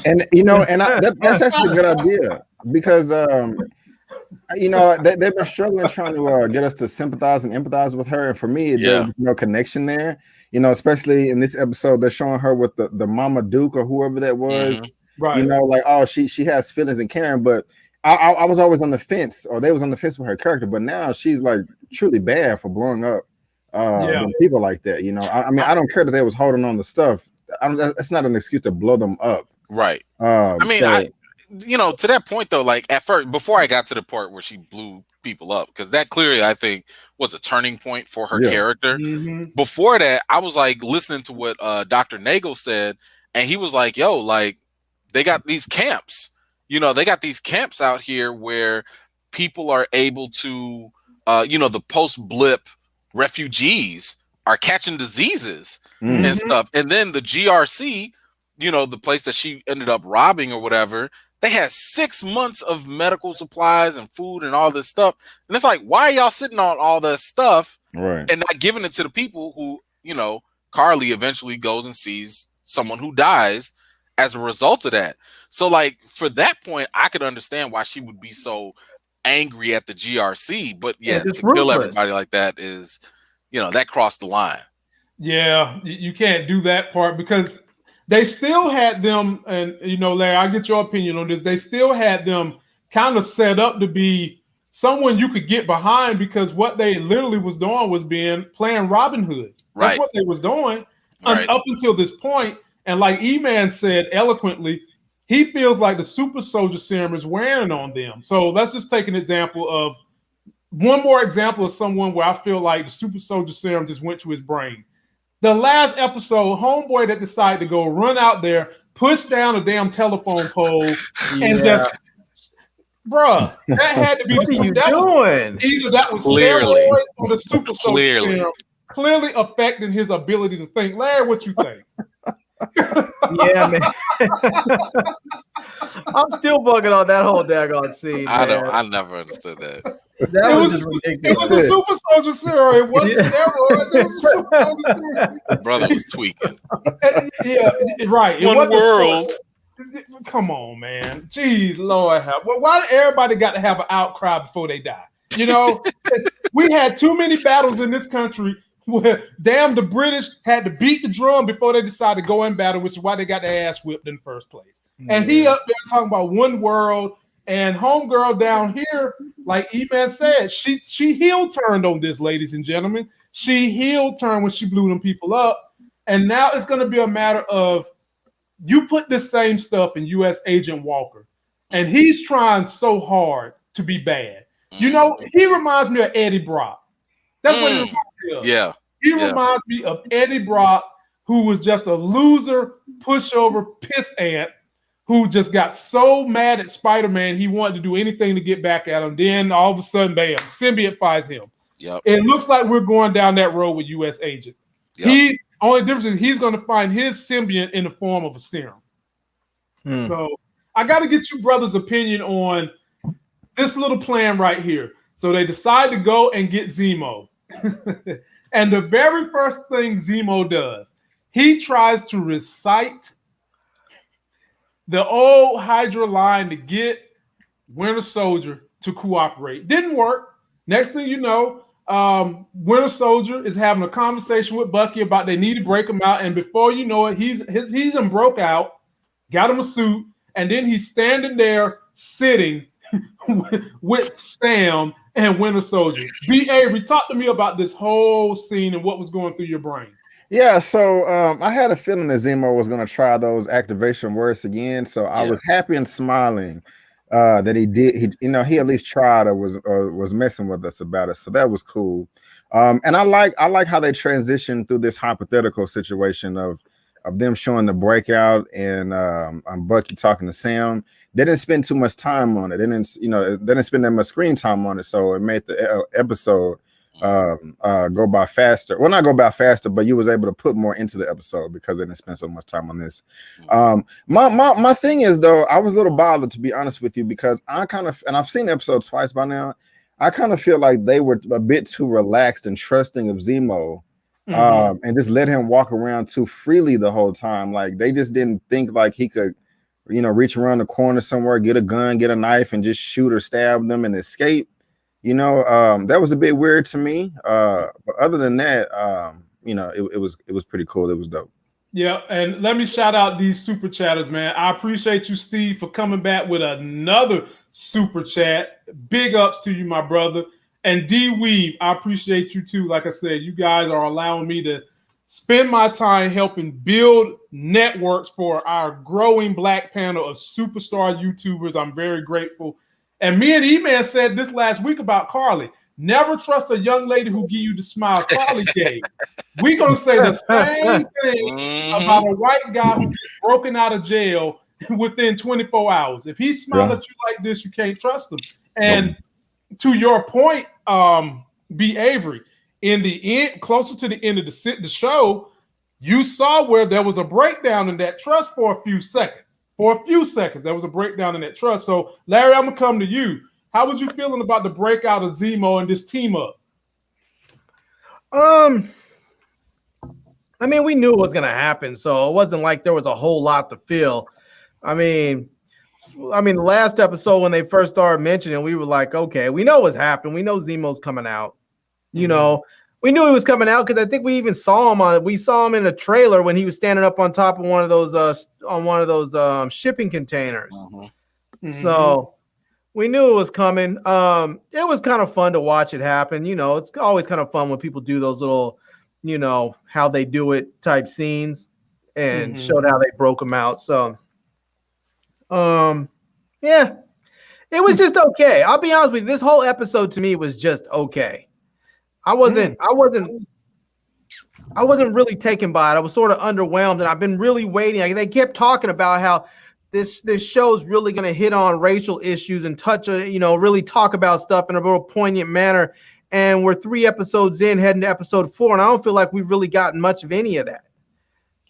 And that's actually a good idea, because they've been struggling trying to get us to sympathize and empathize with her, and for me, there's no connection there. Especially in this episode, they're showing her with the Mama Duke or whoever that was. Right. Like, oh, she has feelings and caring, but I was always on the fence, or they was on the fence with her character, but now she's like truly bad for blowing up people like that. I mean, I don't care that they was holding on to stuff. That's not an excuse to blow them up. Right. To that point though, like at first, before I got to the part where she blew people up, because that clearly I think was a turning point for her character. Before that, I was like listening to what Dr. Nagel said, and he was like, yo, like they got these camps. They got these camps out here where people are able to, the post-blip refugees are catching diseases and stuff. And then the GRC, the place that she ended up robbing or whatever, they had 6 months of medical supplies and food and all this stuff. And it's like, why are y'all sitting on all this stuff and not giving it to the people who, Carly eventually goes and sees someone who dies as a result of that. So like for that point, I could understand why she would be so angry at the GRC, but to kill everybody like that is, that crossed the line. Yeah, you can't do that part, because they still had them, and Larry, I'll get your opinion on this. They still had them kind of set up to be someone you could get behind, because what they literally was doing was playing Robin Hood. That's what they was doing up until this point. And like E-Man said eloquently, he feels like the super soldier serum is wearing on them. So let's just take one more example of someone where I feel like the super soldier serum just went to his brain. The last episode, homeboy that decided to go run out there, push down a damn telephone pole, and just, bruh, that had to be what are you doing? Either that was steroids or the super soldier serum, clearly affecting his ability to think. Larry, what you think? Yeah, man. I'm still bugging on that whole daggone scene. I never understood that. That was just ridiculous. It was a super soldier serum. It wasn't steroids. It was a super soldier serum. The brother was tweaking. Yeah, right. One world. Come on, man. Jeez, Lord help. Well, why did everybody got to have an outcry before they die? We had too many battles in this country where the British had to beat the drum before they decided to go in battle, which is why they got their ass whipped in the first place. And he up there talking about one world, and homegirl down here, like E-Man said, she heel turned on this, ladies and gentlemen. She heel turned when she blew them people up. And now it's going to be a matter of, you put this same stuff in U.S. Agent Walker, and he's trying so hard to be bad. He reminds me of Eddie Brock. That's what he reminds me of. Yeah. He reminds me of Eddie Brock, who was just a loser, pushover, piss ant, who just got so mad at Spider-Man, he wanted to do anything to get back at him. Then all of a sudden, bam, symbiote finds him. Yep. It looks like we're going down that road with U.S. Agent. Yep. Only difference is he's going to find his symbiote in the form of a serum. So I got to get you brothers' opinion on this little plan right here. So they decide to go and get Zemo. And the very first thing Zemo does, he tries to recite the old Hydra line to get Winter Soldier to cooperate. Didn't work. Next thing you know, Winter Soldier is having a conversation with Bucky about they need to break him out, and before you know it, he's broke out, got him a suit, and then he's standing there sitting with Sam and Winter Soldier. B. Avery, talk to me about this whole scene and what was going through your brain. Yeah, so I had a feeling that Zemo was going to try those activation words again, so I was happy and smiling that he did. He at least tried or was messing with us about it, so that was cool. And I like how they transitioned through this hypothetical situation of them showing the breakout and Bucky talking to Sam. they didn't spend too much time on it. They didn't spend that much screen time on it, so it made the episode go by faster. Well, not go by faster, but you was able to put more into the episode because they didn't spend so much time on this. My thing is, though, I was a little bothered, to be honest with you, because I kind of, and I've seen the episode twice by now, I kind of feel like they were a bit too relaxed and trusting of Zeemo, and just let him walk around too freely the whole time. Like, they just didn't think like he could, reach around the corner somewhere, get a gun, get a knife, and just shoot or stab them and escape. That was a bit weird to me. But other than that, it was pretty cool. It was dope. Yeah, and let me shout out these super chatters, man. I appreciate you, Steve, for coming back with another super chat. Big ups to you, my brother. And D Weave, I appreciate you too. Like I said, you guys are allowing me to spend my time helping build networks for our growing black panel of superstar YouTubers. I'm very grateful. And me and E-Man said this last week about Carly. Never trust a young lady who give you the smile Carly gave. We're going to say the same thing about a white guy who gets broken out of jail within 24 hours. If he smiles at you like this, you can't trust him. And to your point, B. Avery, in the end, closer to the end of the show, you saw where there was a breakdown in that trust for a few seconds. There was a breakdown in that trust. So, Larry, I'm going to come to you. How was you feeling about the breakout of Zeemo and this team up? I mean, we knew it was going to happen, so it wasn't like there was a whole lot to feel. I mean, the last episode when they first started mentioning, we were like, okay, we know what's happening. We know Zemo's coming out. We knew he was coming out because I think we even saw him in a trailer when he was standing up on top of one of those shipping containers. So we knew it was coming. It was kind of fun to watch it happen. It's always kind of fun when people do those little, how they do it type scenes and showed how they broke them out. So, yeah, it was just okay. I'll be honest with you. This whole episode to me was just okay. I wasn't really taken by it. I was sort of underwhelmed, and I've been really waiting. They kept talking about how this show's really going to hit on racial issues and touch, really talk about stuff in a real poignant manner. And we're 3 episodes in, heading to episode 4, and I don't feel like we've really gotten much of any of that.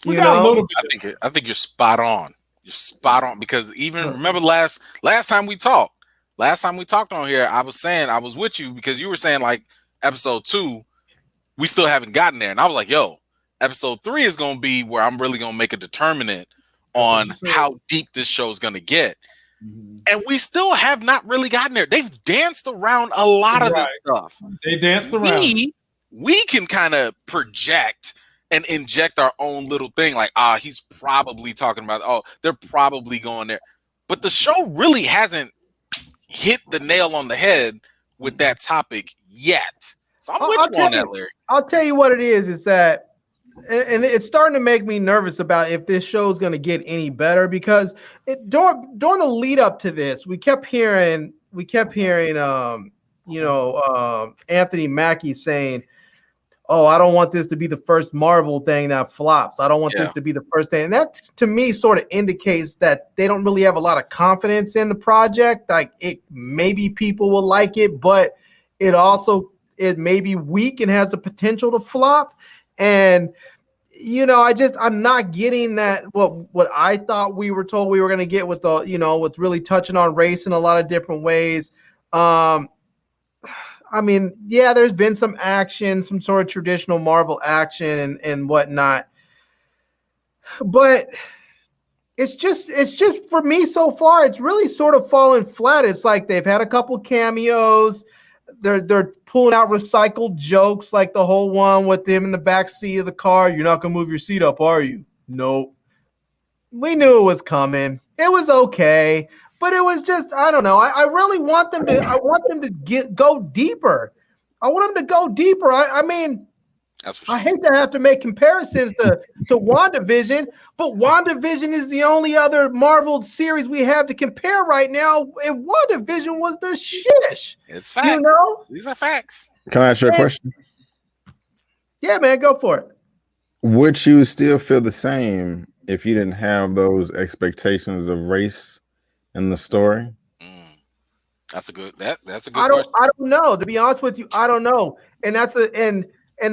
We got a little bit. I think you're spot on. You're spot on, because even remember last time we talked on here, I was saying I was with you because you were saying like episode 2, we still haven't gotten there, and I was like, yo, episode 3 is going to be where I'm really going to make a determinant on how deep this show is going to get. And we still have not really gotten there. They've danced around a lot of this stuff. They danced around. We can kind of project and inject our own little thing, like, he's probably talking about, they're probably going there. But the show really hasn't hit the nail on the head with that topic yet. So I'm with you on that, Larry. I'll tell you what it is that, and it's starting to make me nervous about if this show is going to get any better, because during the lead up to this, we kept hearing Anthony Mackie saying, I don't want this to be the first Marvel thing that flops. I don't want this to be the first thing. And that, to me, sort of indicates that they don't really have a lot of confidence in the project. Like, maybe people will like it, but it may be weak and has the potential to flop. And, I'm not getting that what I thought we were told we were going to get with with really touching on race in a lot of different ways. There's been some action, some sort of traditional Marvel action and whatnot. But it's just for me so far, it's really sort of fallen flat. It's like they've had a couple cameos. They're pulling out recycled jokes, like the whole one with them in the back seat of the car. You're not gonna move your seat up, are you? Nope. We knew it was coming. It was okay, but it was just, I don't know. I really want them to. I want them to go deeper. I want them to go deeper. I hate to have to make comparisons to WandaVision, but WandaVision is the only other Marvel series we have to compare right now, and WandaVision was the shish. It's facts. These are facts. Can I ask you a question? Yeah, man, go for it. Would you still feel the same if you didn't have those expectations of race in the story? That's a good that's a good I question. don't know. To be honest with you, I don't know. And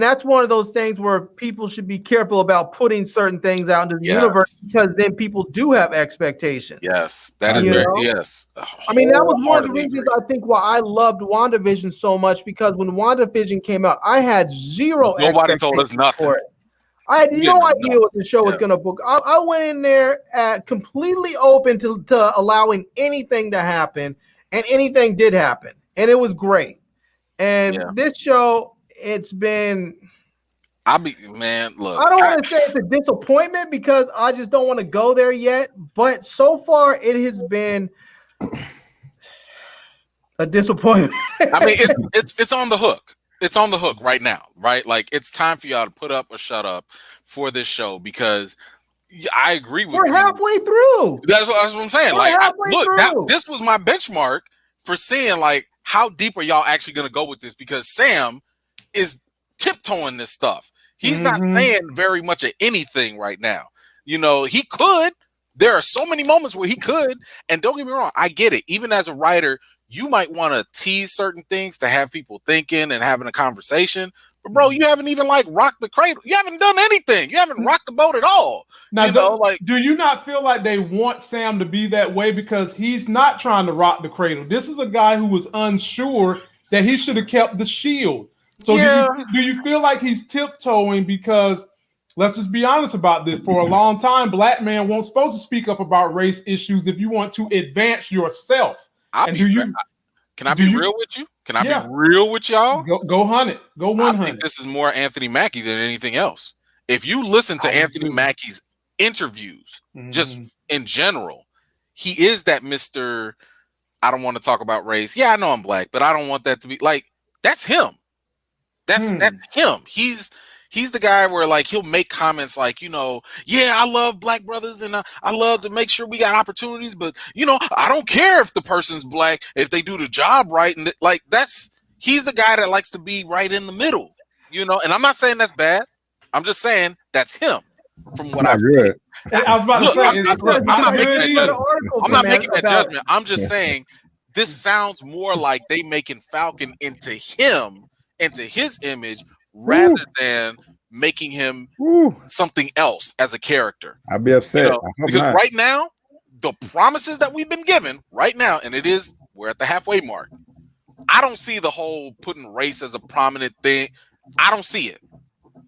that's one of those things where people should be careful about putting certain things out into the universe, because then people do have expectations. Yes, that is very yes. I mean, that was one of the reasons I think why I loved WandaVision so much, because when WandaVision came out, I had zero Nobody told us expectations nothing. for it. I had no idea what the show was going to book. I went in there completely open to allowing anything to happen, and anything did happen, and it was great. And this show, it's been... look. I don't want to say it's a disappointment, because I just don't want to go there yet, but so far it has been a disappointment. I mean, it's on the hook. It's on the hook right now, right? Like, it's time for y'all to put up or shut up for this show, because I agree with you. We're halfway through. That's what I'm saying. This was my benchmark for seeing, like, how deep are y'all actually going to go with this, because Sam is tiptoeing this stuff. He's not saying very much of anything right now. You know, he could. There are so many moments where he could. And don't get me wrong, I get it. Even as a writer, you might want to tease certain things to have people thinking and having a conversation. But bro, you haven't even like rocked the cradle. You haven't done anything. You haven't rocked the boat at all. Now, do you not feel like they want Sam to be that way, because he's not trying to rock the cradle? This is a guy who was unsure that he should have kept the shield. So do you feel like he's tiptoeing? Because let's just be honest about this. For a long time, black men weren't supposed to speak up about race issues if you want to advance yourself. Can I be real with you? Can I be real with y'all? Go hunt it. Go 100. I think this is more Anthony Mackie than anything else. If you listen to Anthony Mackie's interviews, just in general, he is that Mr. I don't want to talk about race. Yeah, I know I'm black, but I don't want that to be like, that's him. That's him. He's the guy where like he'll make comments like, you know, yeah, I love black brothers and I love to make sure we got opportunities, but you know, I don't care if the person's black if they do the job right, and like he's the guy that likes to be right in the middle, you know. And I'm not saying that's bad. I'm just saying that's him. From what I've seen. I was about to say, I'm not making that judgment. I'm just saying this sounds more like they making Falcon into him, into his image, rather than making him something else as a character. I'd be upset. You know, because right now, the promises that we've been given right now, and we're at the halfway mark. I don't see the whole putting race as a prominent thing. I don't see it.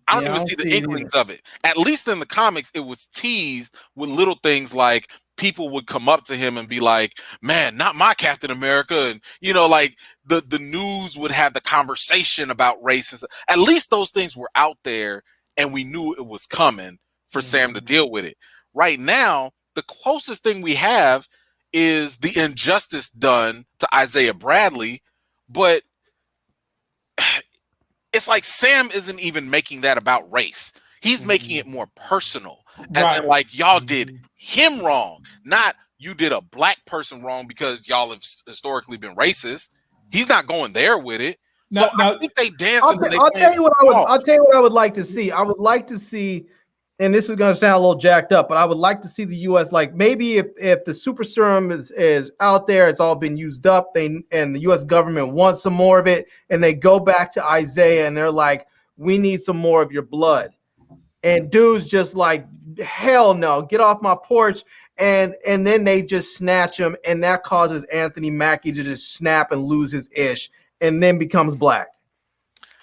I don't even see the inklings of it. At least in the comics, it was teased with little things like people would come up to him and be like, man, not my Captain America. And, you know, like the news would have the conversation about racism. At least those things were out there and we knew it was coming for Sam to deal with it. Right now, the closest thing we have is the injustice done to Isaiah Bradley, but it's like Sam isn't even making that about race. He's making it more personal. As in, like, y'all did him wrong, not you did a black person wrong because y'all have historically been racist. He's not going there with it. So I think they dance. I'll tell you what I would like to see. I would like to see, and this is going to sound a little jacked up, but I would like to see the U.S. like maybe if the super serum is out there, it's all been used up, and the U.S. government wants some more of it, and they go back to Isaiah and they're like, we need some more of your blood. And dude's just like, hell no, get off my porch. And then they just snatch him, and that causes Anthony Mackie to just snap and lose his ish and then becomes black.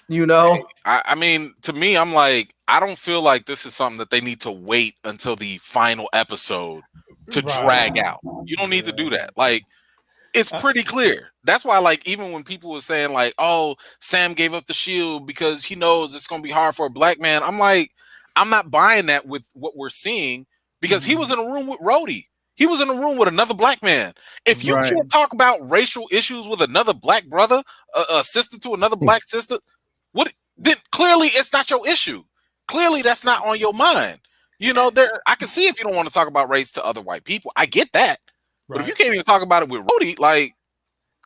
You know? I mean, to me, I'm like, I don't feel like this is something that they need to wait until the final episode to drag out. You don't need to do that. Like, it's pretty clear. That's why, like, even when people were saying, like, oh, Sam gave up the shield because he knows it's going to be hard for a black man, I'm like, I'm not buying that with what we're seeing, because he was in a room with Rhodey. He was in a room with another black man. If you can't talk about racial issues with another black brother, a sister to another black sister, then clearly it's not your issue. Clearly that's not on your mind. You know, I can see if you don't want to talk about race to other white people. I get that. But if you can't even talk about it with Rhodey, like,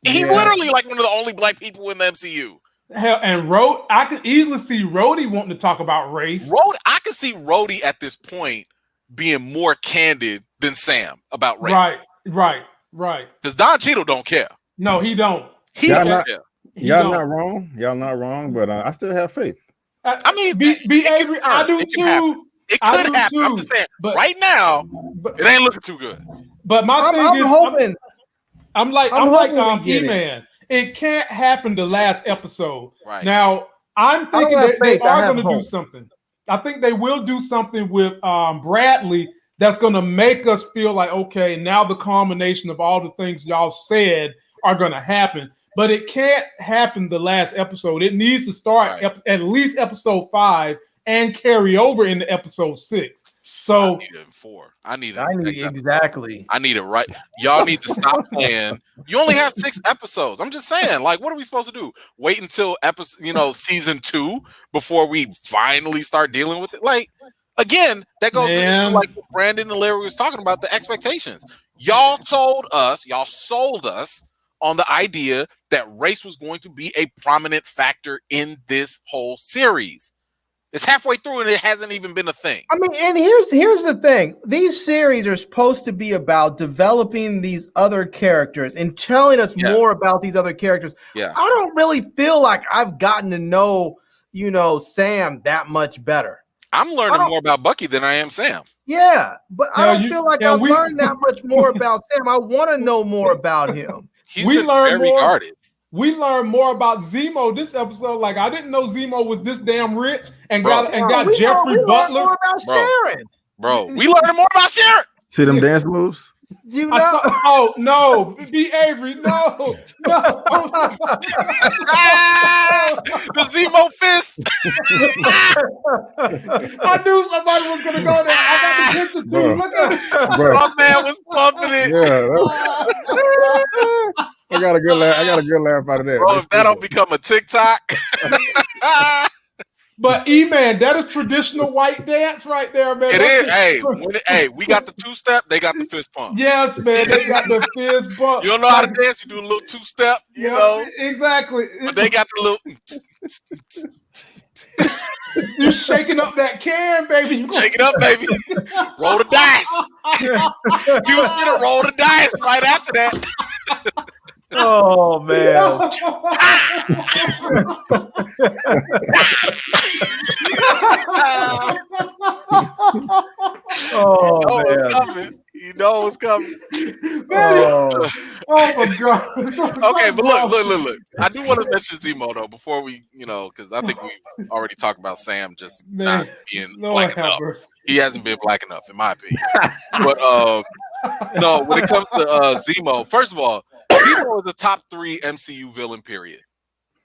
he's literally like one of the only black people in the MCU. Hell, and I could easily see Rhodey wanting to talk about race. I could see Rhodey at this point being more candid than Sam about race. Right. Right. Because Don Cheadle don't care. No, he don't. He Y'all don't not- care. Y'all not wrong. Y'all not wrong, but I still have faith. I mean, be angry. I do too. It could happen. I'm just saying, but right now, it ain't looking too good. But my thing I'm is, hoping. I'm like E-Man. It can't happen the last episode. Right. Now, I'm thinking that they are going to do hope. something. I think they will do something with Bradley that's going to make us feel like, okay, now the culmination of all the things y'all said are going to happen. But it can't happen the last episode. It needs to start at least episode 5 and carry over into episode 6. So I need it in 4. I need exactly. I need it right. Y'all need to stop playing. You only have 6 episodes. I'm just saying, like, what are we supposed to do? Wait until season 2 before we finally start dealing with it? Like, again, that goes to like what Brandon and Larry was talking about, the expectations. Y'all sold us on the idea that race was going to be a prominent factor in this whole series. It's halfway through and it hasn't even been a thing. I mean, and here's the thing. These series are supposed to be about developing these other characters and telling us more about these other characters. Yeah. I don't really feel like I've gotten to know, Sam that much better. I'm learning more about Bucky than I am Sam. Yeah, but I don't feel like I've learned that much more about Sam. I want to know more about him. He's been very guarded. We learned more about Zeemo this episode. Like, I didn't know Zeemo was this damn rich and got Jeffrey Butler. More about Sharon. Bro, we learned more about Sharon. See them dance moves? Oh no, be Avery, no. The Zeemo fist. I knew somebody was gonna go there. I got the picture too. Look at it. My man was pumping it. Yeah. I got a good laugh out of that. Bro, if that don't become a TikTok. But E-Man, that is traditional white dance right there, man. It is. Hey, we got the 2-step, they got the fist pump. Yes, man, they got the fist pump. You don't know how to dance, you do a little 2-step, you know. Exactly. But they got the little you shaking up that can, baby. Shake it up, baby. Roll the dice. You was gonna roll the dice right after that. Oh man. You know it's coming. Oh my god. Okay, but look. I do want to mention Zeemo though before we, because I think we've already talked about Sam just not being black enough. He hasn't been black enough, in my opinion. But no, when it comes to Zeemo, first of all, Zeemo is a top 3 MCU villain, period.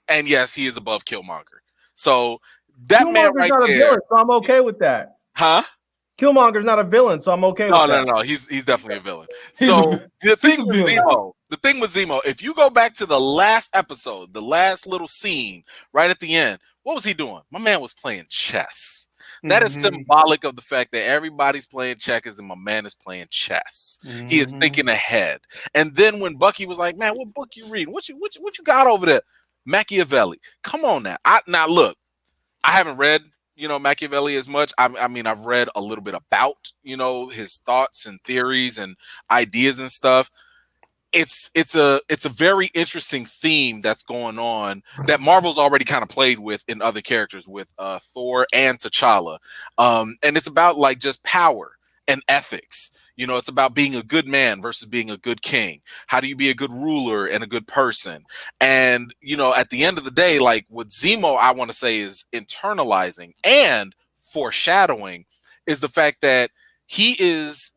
And yes, he is above Killmonger. So that man right not there. A villain, so I'm okay with that. Huh? Killmonger's not a villain, so I'm okay with that. No. He's definitely a villain. So the thing with Zeemo, if you go back to the last episode, the last little scene right at the end, what was he doing? My man was playing chess. That is symbolic of the fact that everybody's playing checkers and my man is playing chess. He is thinking ahead. And then when Bucky was like, "Man, what book you reading? What you got over there?" Machiavelli. Come on now. Now look, I haven't read Machiavelli as much. I mean, I've read a little bit about his thoughts and theories and ideas and stuff. It's a very interesting theme that's going on that Marvel's already kind of played with in other characters with Thor and T'Challa, and it's about like just power and ethics. It's about being a good man versus being a good king. How do you be a good ruler and a good person? And at the end of the day, like what Zeemo, I want to say, is internalizing and foreshadowing is the fact that he is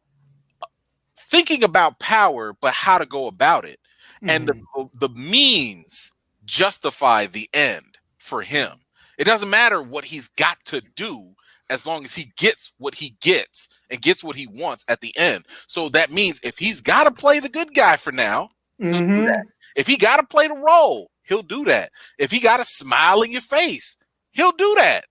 thinking about power, but how to go about it. And the means justify the end for him. It doesn't matter what he's got to do as long as he gets what he gets and gets what he wants at the end. So that means if he's got to play the good guy for now, he'll do that. If he got to play the role, he'll do that. If he got to smile in your face, he'll do that.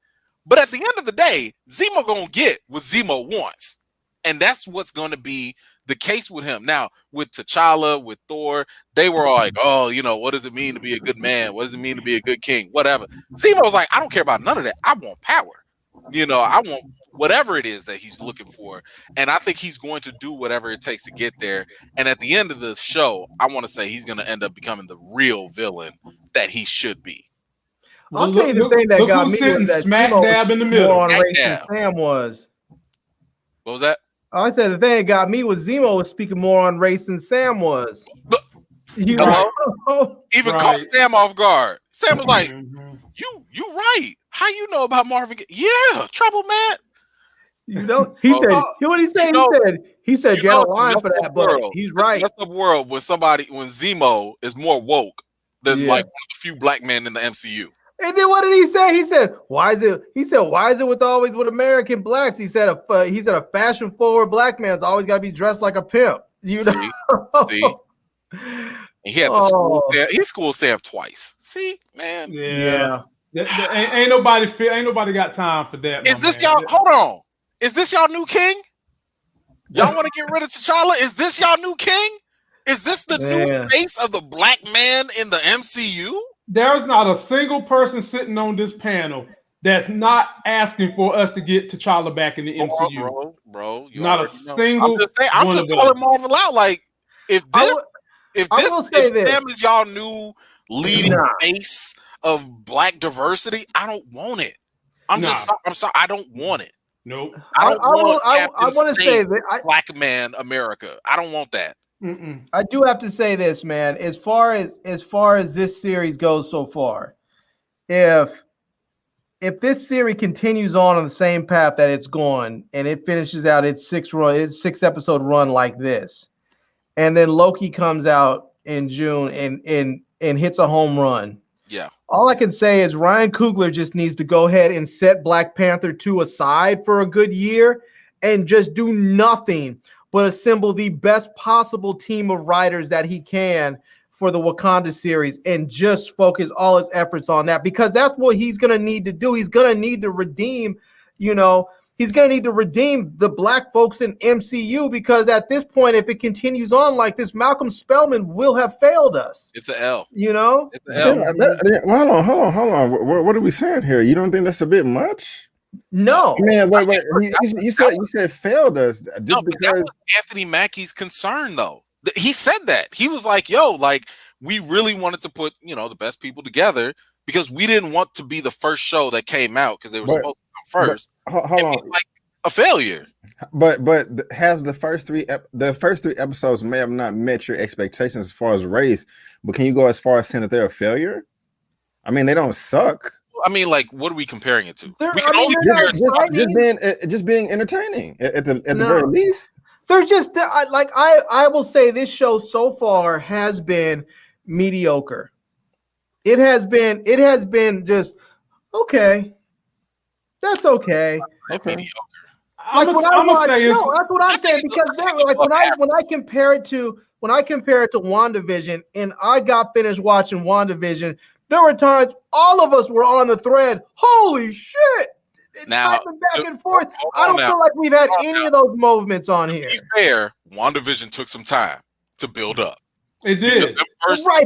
But at the end of the day, Zeemo gonna get what Zeemo wants. And that's what's going to be the case with him. Now, with T'Challa, with Thor, they were all like, oh, what does it mean to be a good man? What does it mean to be a good king? Whatever. Zemo was like, I don't care about none of that. I want power. You know, I want whatever it is that he's looking for, and I think he's going to do whatever it takes to get there. And at the end of the show, I want to say he's going to end up becoming the real villain that he should be. I'll tell you the thing that got me was that smack Zeemo dab in the middle. more on race than Sam was. What was that? I said the thing that got me was Zeemo was speaking more on race than Sam was. You know? Even caught Sam off guard. Sam was like, "You right? How you know about Marvin Gaye?" Yeah, Trouble Man. You know, he said. What he said? He said, "Get a line for that." But he's right. That's the world when Zeemo is more woke than like one of the few black men in the MCU. And then what did he say? He said, "Why is it?" He said, "Why is it always with American blacks?" He said, "A fashion forward black man's always got to be dressed like a pimp." You know? See? And he had the school. He schooled Sam twice. See, man. Yeah. Ain't nobody got time for that. Is this y'all? Hold on. Is this y'all new king? Y'all want to get rid of T'Challa? Is this y'all new king? Is this the new face of the black man in the MCU? There's not a single person sitting on this panel that's not asking for us to get T'Challa back in the MCU. Bro, not a single. I'm just calling Marvel out. Like, if Sam is y'all new leading face of black diversity, I don't want it. I'm sorry, I don't want it. Nope. I want to say that black man America. I don't want that. I do have to say this, man. As far as this series goes so far, if this series continues on the same path that it's gone and it finishes out its 6 episode run like this, and then Loki comes out in June and hits a home run. Yeah. All I can say is Ryan Coogler just needs to go ahead and set Black Panther 2 aside for a good year and just do nothing but assemble the best possible team of writers that he can for the Wakanda series and just focus all his efforts on that, because that's what he's going to need to do. He's going to need to redeem, he's going to need to redeem the black folks in MCU, because at this point, if it continues on like this, Malcolm Spellman will have failed us. It's an L. It's an L. Well, hold on. What are we saying here? You don't think that's a bit much? No. Man, wait. You said failed us. Just because that was Anthony Mackie's concern, though. He said that. He was like, we really wanted to put, the best people together because we didn't want to be the first show that came out because they were supposed to come first. Hold on. Like a failure. But have the first three episodes may have not met your expectations as far as race, but can you go as far as saying that they're a failure? I mean, they don't suck. I mean, like, what are we comparing it to? We can only just being entertaining at the very least. They're just I will say this show so far has been mediocre. It has been just okay. That's okay. Mediocre. Like that's what I'm saying, because like when I compare it to WandaVision, and I got finished watching WandaVision, there were times all of us were on the thread. Holy shit! Now, back and forth. I don't feel like we've had any of those movements on here. To be fair, WandaVision took some time to build up. It did. The first 3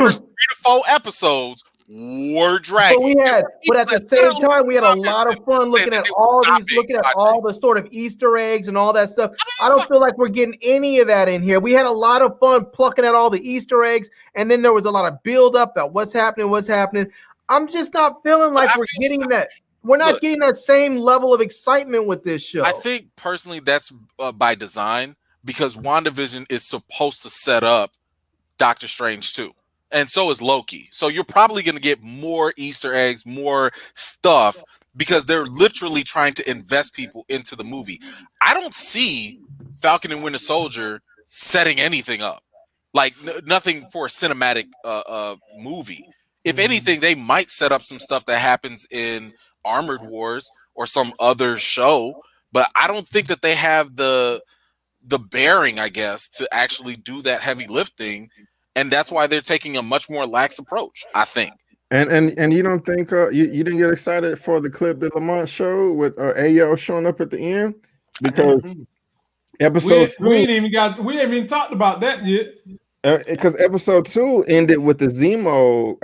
to 4 episodes were dragging. But at the same time, we had a lot of fun looking at all the sort of Easter eggs and all that stuff. I don't feel like we're getting any of that in here. We had a lot of fun plucking at all the Easter eggs, and then there was a lot of build up at what's happening. I'm just not feeling like we're getting that. We're not getting that same level of excitement with this show. I think personally that's by design, because WandaVision is supposed to set up Doctor Strange too. And so is Loki. So you're probably going to get more Easter eggs, more stuff, because they're literally trying to invest people into the movie. I don't see Falcon and Winter Soldier setting anything up. Like nothing for a cinematic movie. If anything, they might set up some stuff that happens in Armored Wars or some other show, but I don't think that they have the bearing, I guess, to actually do that heavy lifting, and that's why they're taking a much more lax approach, I think. And you don't think you didn't get excited for the Clip de Lamont show with Ayo showing up at the end, because episode 2 we haven't even talked about that yet. Because episode 2 ended with the Zeemo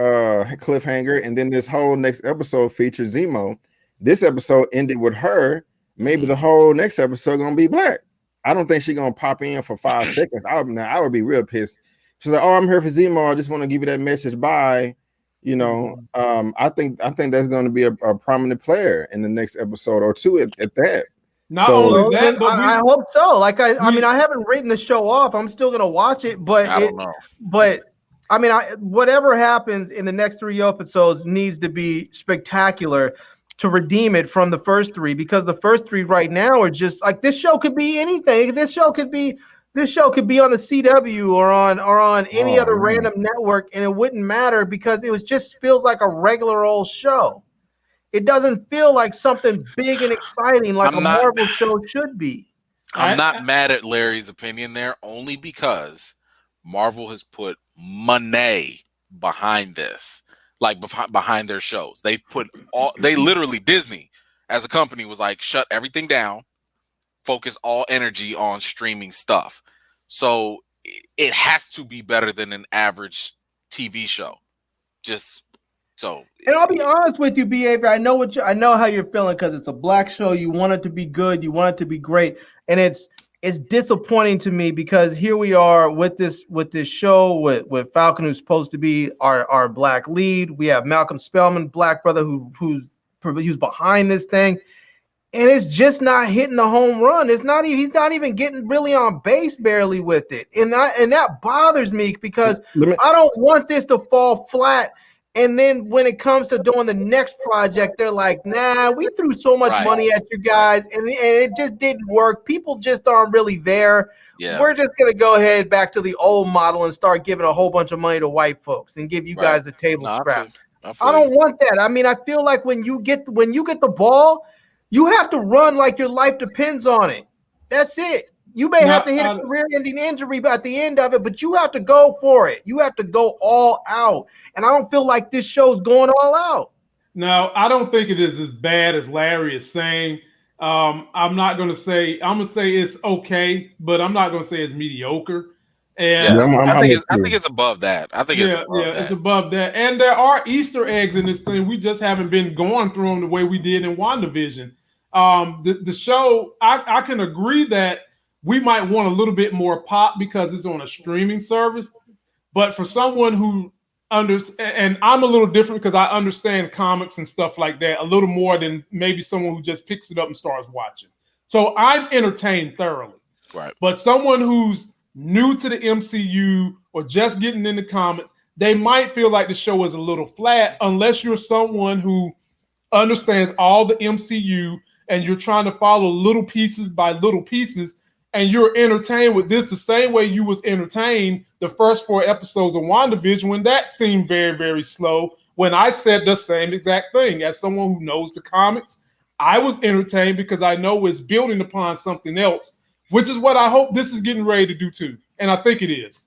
cliffhanger, and then this whole next episode featured Zeemo. this episode ended with her. Maybe the whole next episode gonna be black. I don't think she's gonna pop in for 5 seconds. I would be real pissed. She's like, "Oh, I'm here for Zeemo. I just want to give you that message. Bye." You know, I think that's going to be a prominent player in the next episode or two at that. Not only that, but I hope so. Like I mean, I haven't written the show off. I'm still gonna watch it, but I don't know. But I mean, whatever happens in the next 3 episodes needs to be spectacular to redeem it from the first 3, because the first 3 right now are just like, this show could be anything. This show could be on the CW or on any other random network, and it wouldn't matter because it just feels like a regular old show. It doesn't feel like something big and exciting like a Marvel show should be. I'm not mad at Larry's opinion there, only because Marvel has put money behind this, like behind their shows. They literally, Disney as a company was like, shut everything down, focus all energy on streaming stuff. So it has to be better than an average TV show. And I'll be honest with you, Behavior. I know how you're feeling because it's a black show. You want it to be good. You want it to be great, and it's disappointing to me because here we are with this show with Falcon, who's supposed to be our black lead. We have Malcolm Spellman, black brother, who's behind this thing, and it's just not hitting the home run. He's not even getting really on base barely with it, and that bothers me because I don't want this to fall flat. And then when it comes to doing the next project, they're like, nah, we threw so much money at you guys, and it just didn't work. People just aren't really there. Yeah. We're just going to go ahead back to the old model and start giving a whole bunch of money to white folks and give you guys a table scrap. I don't want that. I mean, I feel like when you get the ball, you have to run like your life depends on it. That's it. You may have to hit a career-ending injury at the end of it, but you have to go for it. You have to go all out. And I don't feel like this show's going all out. No, I don't think it is as bad as Larry is saying. I'm going to say it's okay, but I'm not going to say it's mediocre. And I think it's above that. It's above that. And there are Easter eggs in this thing. We just haven't been going through them the way we did in WandaVision. The show, I can agree that we might want a little bit more pop because it's on a streaming service. But for someone who and I'm a little different because I understand comics and stuff like that a little more than maybe someone who just picks it up and starts watching. So I'm entertained thoroughly. Right. But someone who's new to the MCU or just getting into comics, they might feel like the show is a little flat unless you're someone who understands all the MCU and you're trying to follow little pieces by little pieces, and you're entertained with this the same way you was entertained the first 4 episodes of WandaVision when that seemed very, very slow. When I said the same exact thing, as someone who knows the comics, I was entertained because I know it's building upon something else, which is what I hope this is getting ready to do too. And I think it is.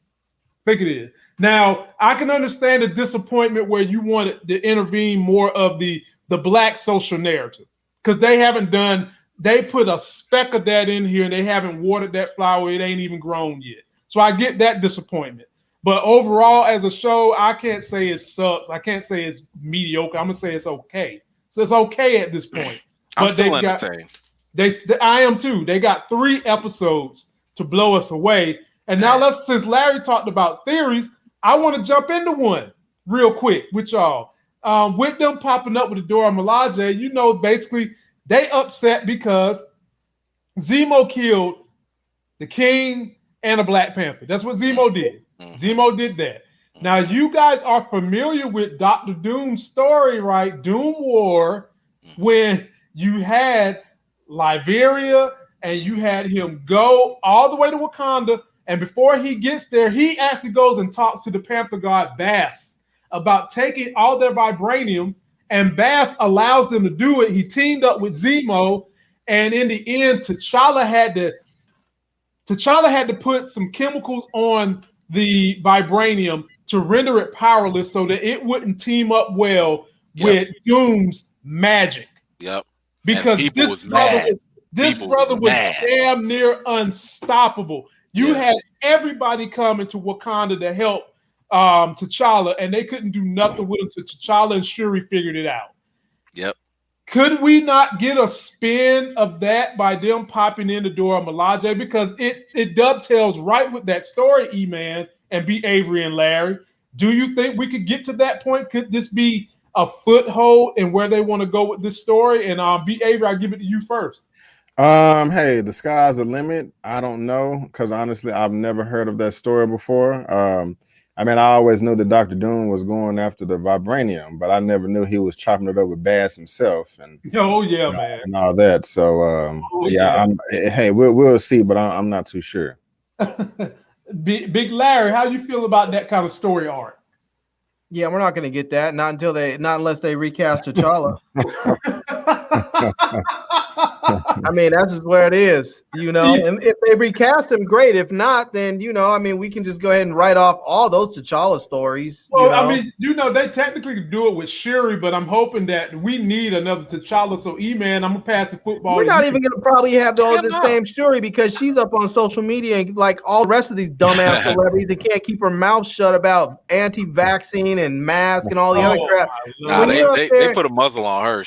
Now, I can understand the disappointment where you wanted to intervene more of the black social narrative because they put a speck of that in here and they haven't watered that flower. It ain't even grown yet. So I get that disappointment. But overall, as a show, I can't say it sucks. I can't say it's mediocre. I'm going to say it's okay. So it's okay at this point. I'm still entertained. I am too. They got 3 episodes to blow us away. And now since Larry talked about theories, I want to jump into one real quick with y'all. With them popping up with the Dora Milaje, basically they upset because Zeemo killed the King and a Black Panther. That's what Zeemo did. Zeemo did that. Now, you guys are familiar with Dr. Doom's story, right? Doom War, when you had Liberia and you had him go all the way to Wakanda. And before he gets there, he actually goes and talks to the Panther god Bass about taking all their vibranium. And Bass allows them to do it. He teamed up with Zeemo. And in the end, T'Challa had to put some chemicals on the vibranium to render it powerless so that it wouldn't team up well with Doom's magic. Yep. Because this brother was damn near unstoppable. You had everybody coming to Wakanda to help T'Challa, and they couldn't do nothing with him until T'Challa and Shuri figured it out. Yep. Could we not get a spin of that by them popping into Dora Milaje? Because it dovetails right with that story, E-Man, and B. Avery and Larry. Do you think we could get to that point? Could this be a foothold in where they want to go with this story? And B. Avery, I'll give it to you first. Hey, the sky's the limit. I don't know, because honestly, I've never heard of that story before. I mean, I always knew that Dr. Doom was going after the vibranium, but I never knew he was chopping it up with Bass himself and man, and all that. So hey, we'll see, but I'm not too sure. Big Larry, how you feel about that kind of story arc? Yeah, we're not going to get that. Not unless they recast T'Challa. I mean, that's just where it is, you know. And if they recast him, great. If not, then I mean, we can just go ahead and write off all those T'Challa stories. Well, I mean, they technically could do it with Shuri, but I'm hoping that we need another T'Challa. So, E-Man, I'm gonna pass the football. We're not even gonna probably have the same Shuri because she's up on social media and like all the rest of these dumbass celebrities that can't keep her mouth shut about anti-vaccine and mask and all the other crap. Nah, they put a muzzle on her.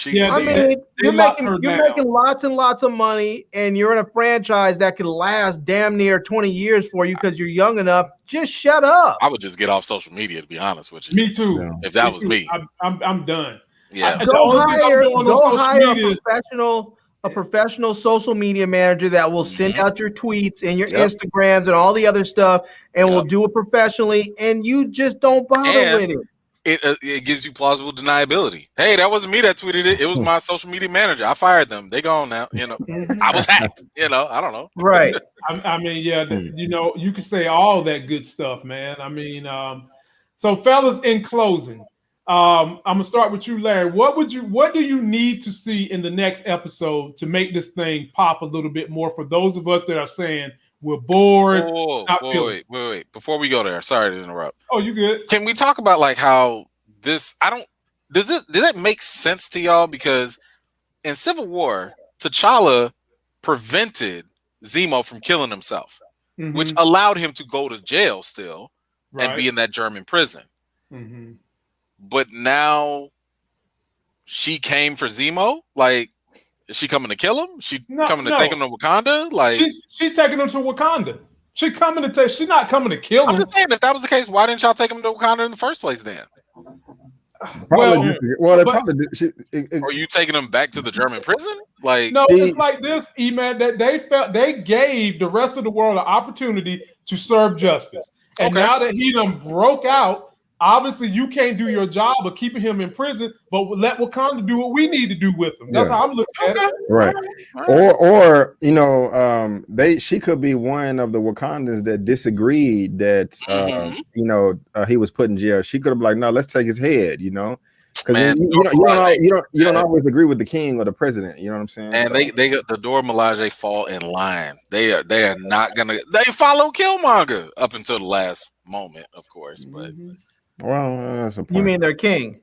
You're making lots and lots of money, and you're in a franchise that could last damn near 20 years for you because you're young enough. Just shut up. I would just get off social media, to be honest with you. Me too. Yeah. If that was me, I'm done. Yeah. Go hire a professional social media manager that will send out your tweets and your Instagrams and all the other stuff, and will do it professionally. And you just don't bother with it. It gives you plausible deniability. Hey, that wasn't me that tweeted it. It was my social media manager. I fired them. They gone now. I was hacked. I don't know. Right. I mean, you can say all that good stuff, man. I mean, so fellas, in closing, I'm gonna start with you, Larry. What do you need to see in the next episode to make this thing pop a little bit more for those of us that are saying we're bored? Wait. Before we go there, sorry to interrupt. Oh, you good? Can we talk about like how this? Does that make sense to y'all? Because in Civil War, T'Challa prevented Zemo from killing himself, which allowed him to go to jail still and be in that German prison. But now she came for Zemo. Like, is she coming to kill him? She coming to take him to Wakanda? Like, she taking him to Wakanda. She's not coming to kill him. I'm just saying, if that was the case, why didn't y'all take him to Wakanda in the first place then? Or you taking him back to the German prison? Like, no, it's like this, E-Man, that they gave the rest of the world an opportunity to serve justice. And now that he done broke out, obviously you can't do your job of keeping him in prison, but let Wakanda do what we need to do with him. That's how I'm looking at it. Right. Or she could be one of the Wakandans that disagreed that he was put in jail. She could have been like, no, let's take his head, because you don't always agree with the king or the president. You know what I'm saying? And they got the Dora Milaje fall in line. They are not gonna. They follow Killmonger up until the last moment, of course. But that's a point. You mean their king?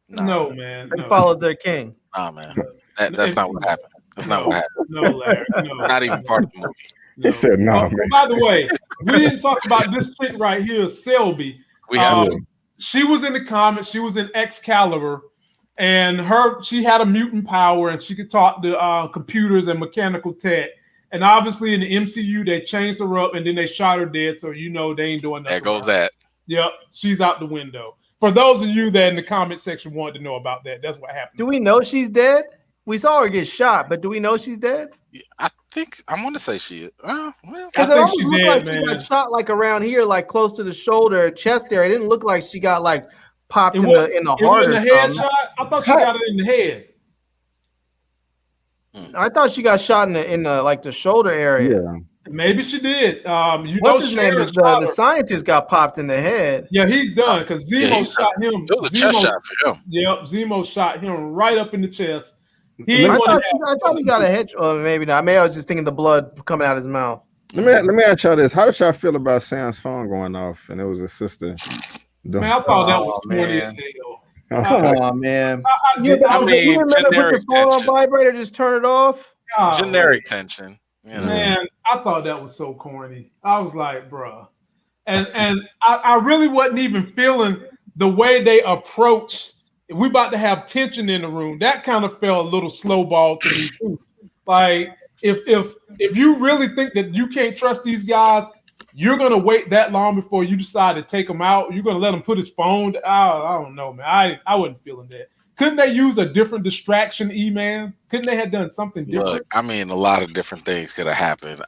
No, man. They followed their king. Nah, man. That's not what happened. That's not what happened. No, Larry. No. Not even part of the movie. He said no, man. By the way, we didn't talk about this chick right here, Selby. We have to. She was in the comics. She was in Excalibur, and she had a mutant power, and she could talk to computers and mechanical tech. And obviously, in the MCU, they changed her up, and then they shot her dead. So they ain't doing nothing. There goes that. Yep, she's out the window. For those of you that in the comment section wanted to know about that, that's what happened. Do we know she's dead? We saw her get shot, but do we know she's dead? I want to say she is. I think she's dead, like man. She got shot like around here, like close to the shoulder, chest area. It didn't look like she got like popped in the heart. In the head shot? I thought she got it in the head. I thought she got shot in the like the shoulder area. Yeah. Maybe she did. What's his name? The scientist got popped in the head. Yeah, he's done because Zemo shot him. It was a chest shot for him. Yep, Zemo shot him right up in the chest. I thought he got a head. Or maybe not. Maybe I was just thinking the blood coming out of his mouth. Let me ask y'all this: how did y'all feel about Sam's phone going off and it was his sister? Man, I thought that was funny as hell. Come on, man. You remember put your phone on vibrator, just turn it off. Generic tension. Man, I thought that was so corny. I was like, bruh. And I really wasn't even feeling the way they approached we about to have tension in the room. That kind of felt a little slow ball to me too. Like if you really think that you can't trust these guys, you're gonna wait that long before you decide to take him out. You're gonna let him put his phone. I don't know, man. I wasn't feeling that. Couldn't they use a different distraction, E-Man? Couldn't they have done something different? Look, I mean, a lot of different things could have happened.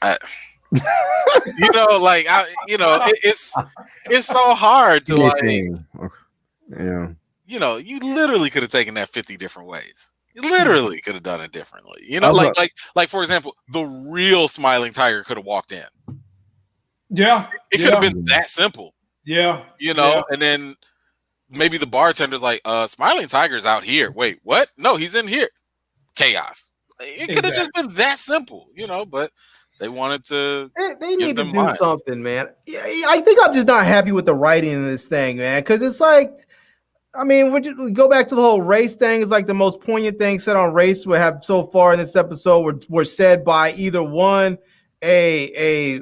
It's so hard to yeah. You literally could have taken that 50 different ways. You literally could have done it differently. Like for example, the real Smiling Tiger could have walked in. Yeah, it could have been that simple. Yeah, and then maybe the bartender's like, Smiling Tiger's out here. Wait, what? No, he's in here. Chaos. It could have just been that simple, but they wanted to. They need to do something, man. Yeah, I think I'm just not happy with the writing in this thing, man, because it's like, I mean, we go back to the whole race thing. It's like the most poignant thing said on race we have so far in this episode were said by either one, a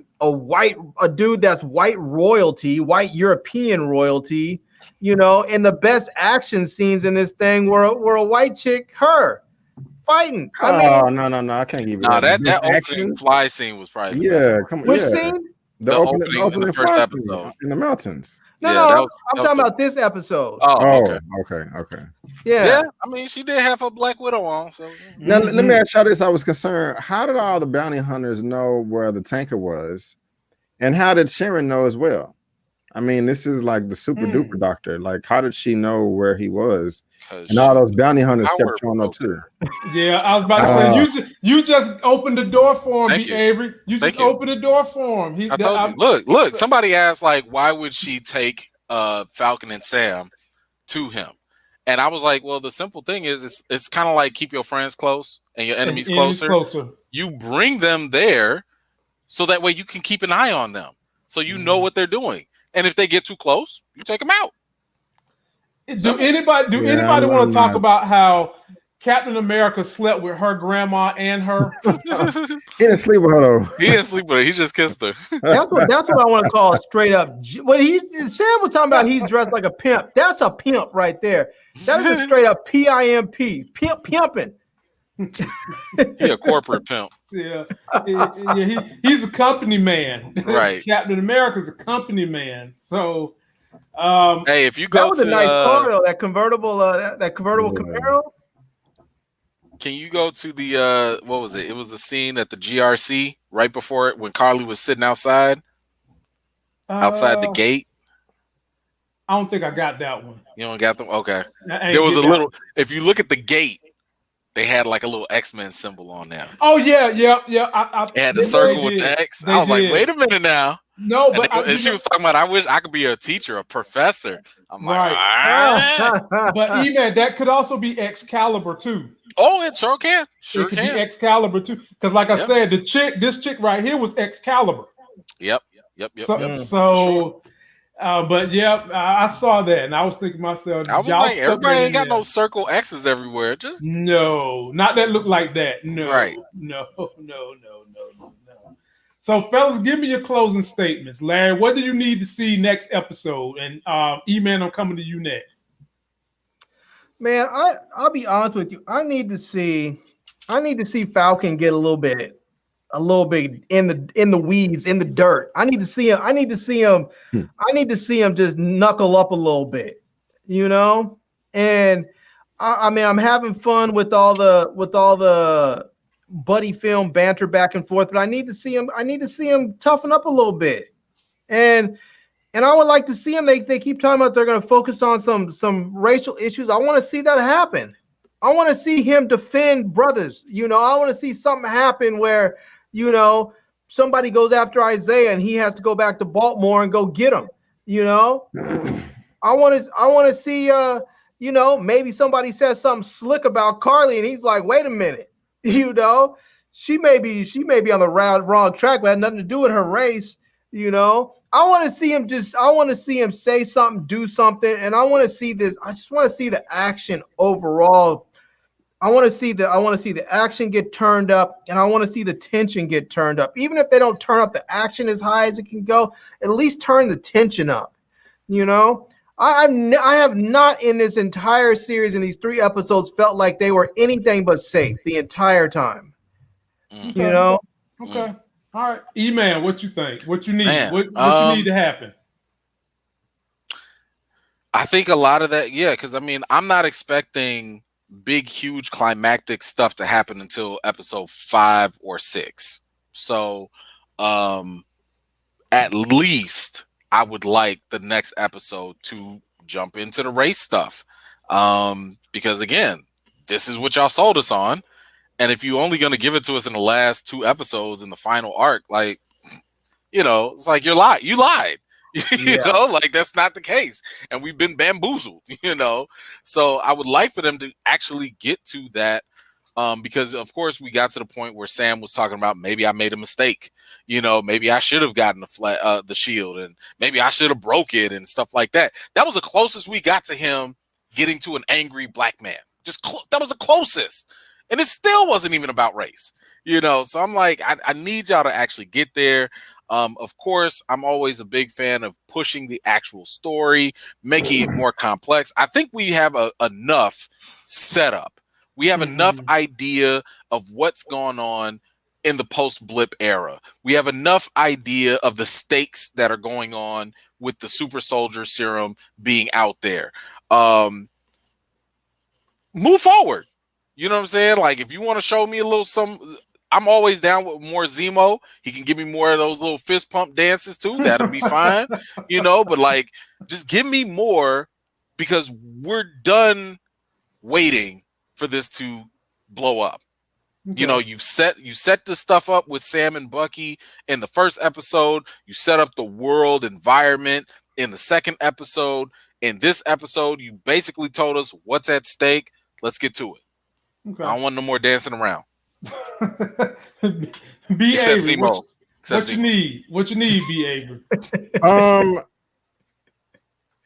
dude that's white royalty, white European royalty, and the best action scenes in this thing were a white chick, her fighting. No, I can't give you that opening fly scene was probably come on. Which scene? The opening in the first episode in the mountains. I'm talking about this episode. Okay. Yeah. I mean, she did have her Black Widow on. So now let me ask y'all this: I was concerned. How did all the bounty hunters know where the tanker was, and how did Sharon know as well? I mean, this is like the super duper doctor. Like, how did she know where he was? And all those bounty hunters kept showing up too. Yeah, I was about to say you just opened the door for him, Avery. You just opened the door for him. I told you. Look. Somebody asked, like, why would she take Falcon and Sam to him? And I was like, well, the simple thing is, it's kind of like keep your friends close and your enemies closer. You bring them there so that way you can keep an eye on them, so you know what they're doing. And if they get too close, you take them out. Do anybody want to talk about how Captain America slept with her grandma and her? He didn't sleep with her though. He didn't sleep with her. He just kissed her. That's what I want to call straight up. When Sam was talking about he's dressed like a pimp. That's a pimp right there. That is a straight up PIMP. Pimping. He a corporate pimp. Yeah, he's a company man. Right. Captain America's a company man. So, hey, if you go, that was a nice car though. That convertible, Camaro. Can you go to the what was it? It was the scene at the GRC right before it when Carly was sitting outside the gate. I don't think I got that one. You don't got them? Okay. There was a little. If you look at the gate, they had like a little X-Men symbol on there. Oh yeah. It had the circle with the X. I was like, wait a minute now. No, but and she was talking about, I wish I could be a teacher, a professor. I'm like, but even that could also be Excalibur too. Oh, it sure can. It could be Excalibur too. Because like I said, this chick right here was Excalibur. Yep. So but yeah, I saw that and I was thinking to myself, I was like, everybody ain't got no circle X's everywhere. Just no, not that look like that. No, right. No. So, fellas, give me your closing statements. Larry, what do you need to see next episode? And E-Man, I'm coming to you next. Man, I'll be honest with you. I need to see Falcon get a little bit in the weeds, in the dirt. I need to see him just knuckle up a little bit, And I mean, I'm having fun with all the buddy film banter back and forth, but I need to see him toughen up a little bit. And I would like to see him. They keep talking about they're going to focus on some racial issues. I want to see that happen. I want to see him defend brothers. I want to see something happen where, somebody goes after Isaiah and he has to go back to Baltimore and go get him. I want to see, maybe somebody says something slick about Carly and he's like, wait a minute, she may be on the wrong track, but had nothing to do with her race. I want to see him say something, do something, and I want to see this. I just want to see the action overall. I want to see the action get turned up, and I want to see the tension get turned up. Even if they don't turn up the action as high as it can go, at least turn the tension up. I have not in this entire series in these 3 episodes felt like they were anything but safe the entire time. Okay. You know? Okay. All right. E-Man, what you think? What you need? Man, What you need to happen? I think a lot of that, yeah, because I mean, I'm not expecting big, huge climactic stuff to happen until episode 5 or 6. So at least I would like the next episode to jump into the race stuff. Because again, this is what y'all sold us on. And if you're only going to give it to us in the last 2 episodes in the final arc, like, you know, it's like you lied. You know, like that's not the case. And we've been bamboozled, you know. So I would like for them to actually get to that. Because of course we got to the point where Sam was talking about maybe I made a mistake, you know, maybe I should have gotten the shield, and maybe I should have broke it and stuff like that. That was the closest we got to him getting to an angry black man. That was the closest, and it still wasn't even about race, you know. So I'm like, I need y'all to actually get there. Of course, I'm always a big fan of pushing the actual story, making it more complex. I think we have enough setup. We have enough idea of what's going on in the post-blip era. We have enough idea of the stakes that are going on with the super soldier serum being out there. Move forward. You know what I'm saying? Like, if you want to show me a little I'm always down with more Zeemo. He can give me more of those little fist pump dances too. That'll be fine. You know, but like, just give me more, because we're done waiting for this to blow up. Okay. You know, you set the stuff up with Sam and Bucky in the first episode. You set up the world environment in the second episode. In this episode, you basically told us what's at stake. Let's get to it. Okay. I don't want no more dancing around. Except Zeemo. What you need? What you need, B. Avery?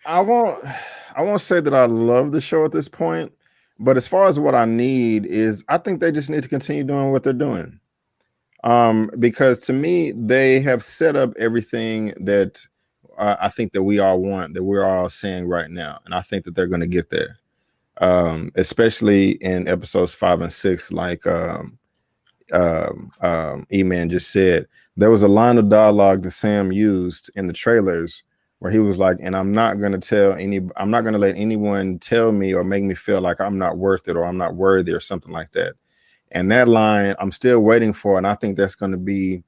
I won't say that I love the show at this point. But as far as what I need is, I think they just need to continue doing what they're doing. Because to me, they have set up everything that I think that we all want, that we're all saying right now. And I think that they're going to get there. Especially in episodes 5 and 6, like E-Man just said, there was a line of dialogue that Sam used in the trailers where he was like, and I'm not going to let anyone tell me or make me feel like I'm not worth it or I'm not worthy or something like that. And that line I'm still waiting for. And I think that's going to be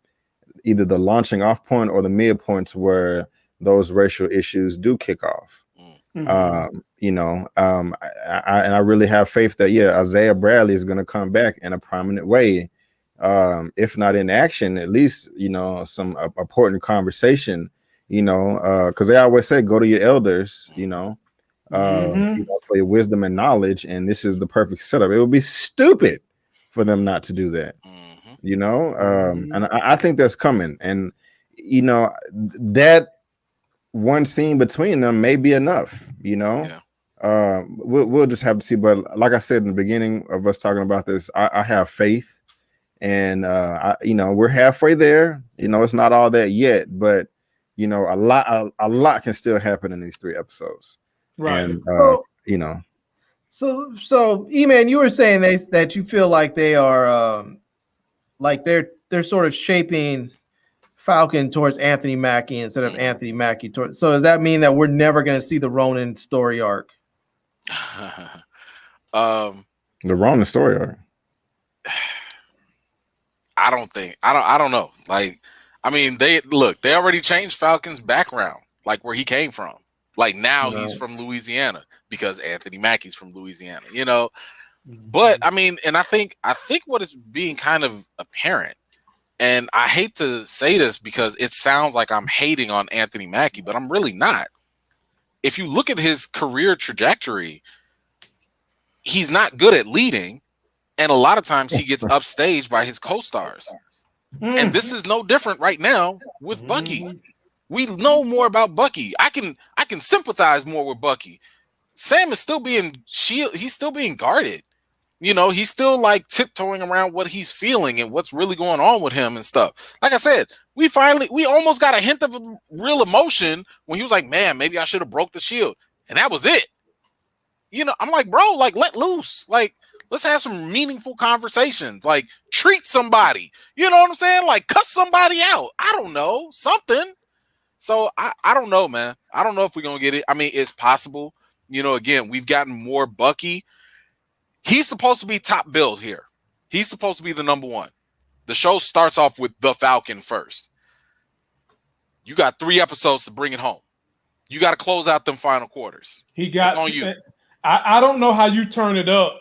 either the launching off point or the midpoint where those racial issues do kick off. You know, I really have faith that, yeah, Isaiah Bradley is going to come back in a prominent way. If not in action, at least, you know, some important conversation. You know, because they always say, go to your elders, you know, for your wisdom and knowledge. And this is the perfect setup. It would be stupid for them not to do that, you know, and I think that's coming. And, you know, that one scene between them may be enough, you know. Yeah. We'll just have to see. But like I said in the beginning of us talking about this, I have faith. And, you know, we're halfway there. You know, it's not all that yet, but you know, a lot can still happen in these 3 episodes, right? And you know, so E-Man, you were saying that you feel like they are, like they're sort of shaping Falcon towards Anthony Mackie instead of Anthony Mackie towards. So does that mean that we're never going to see the Ronin story arc? The Ronin story arc. I don't know. Like, I mean, they already changed Falcon's background, like where he came from. Like now he's from Louisiana because Anthony Mackie's from Louisiana, you know. But I mean, and I think what is being kind of apparent, and I hate to say this because it sounds like I'm hating on Anthony Mackie, but I'm really not. If you look at his career trajectory, he's not good at leading, and a lot of times he gets upstaged by his co-stars. And this is no different right now with Bucky. We know more about Bucky. I can sympathize more with Bucky. Sam is still being he's still being guarded. You know, he's still like tiptoeing around what he's feeling and what's really going on with him and stuff. Like I said, we almost got a hint of a real emotion when he was like, man, maybe I should have broke the shield. and that was it. You know, I'm like, bro, like let loose, like let's have some meaningful conversations, like treat somebody. You know what I'm saying? Like cuss somebody out. I don't know, something. So I don't know, man. I don't know if we're gonna get it. I mean, it's possible. You know, again, we've gotten more Bucky. He's supposed to be top billed here. He's supposed to be the number one. The show starts off with the Falcon first. You got 3 episodes to bring it home. You got to close out them final quarters. He got on you. I don't know how you turn it up.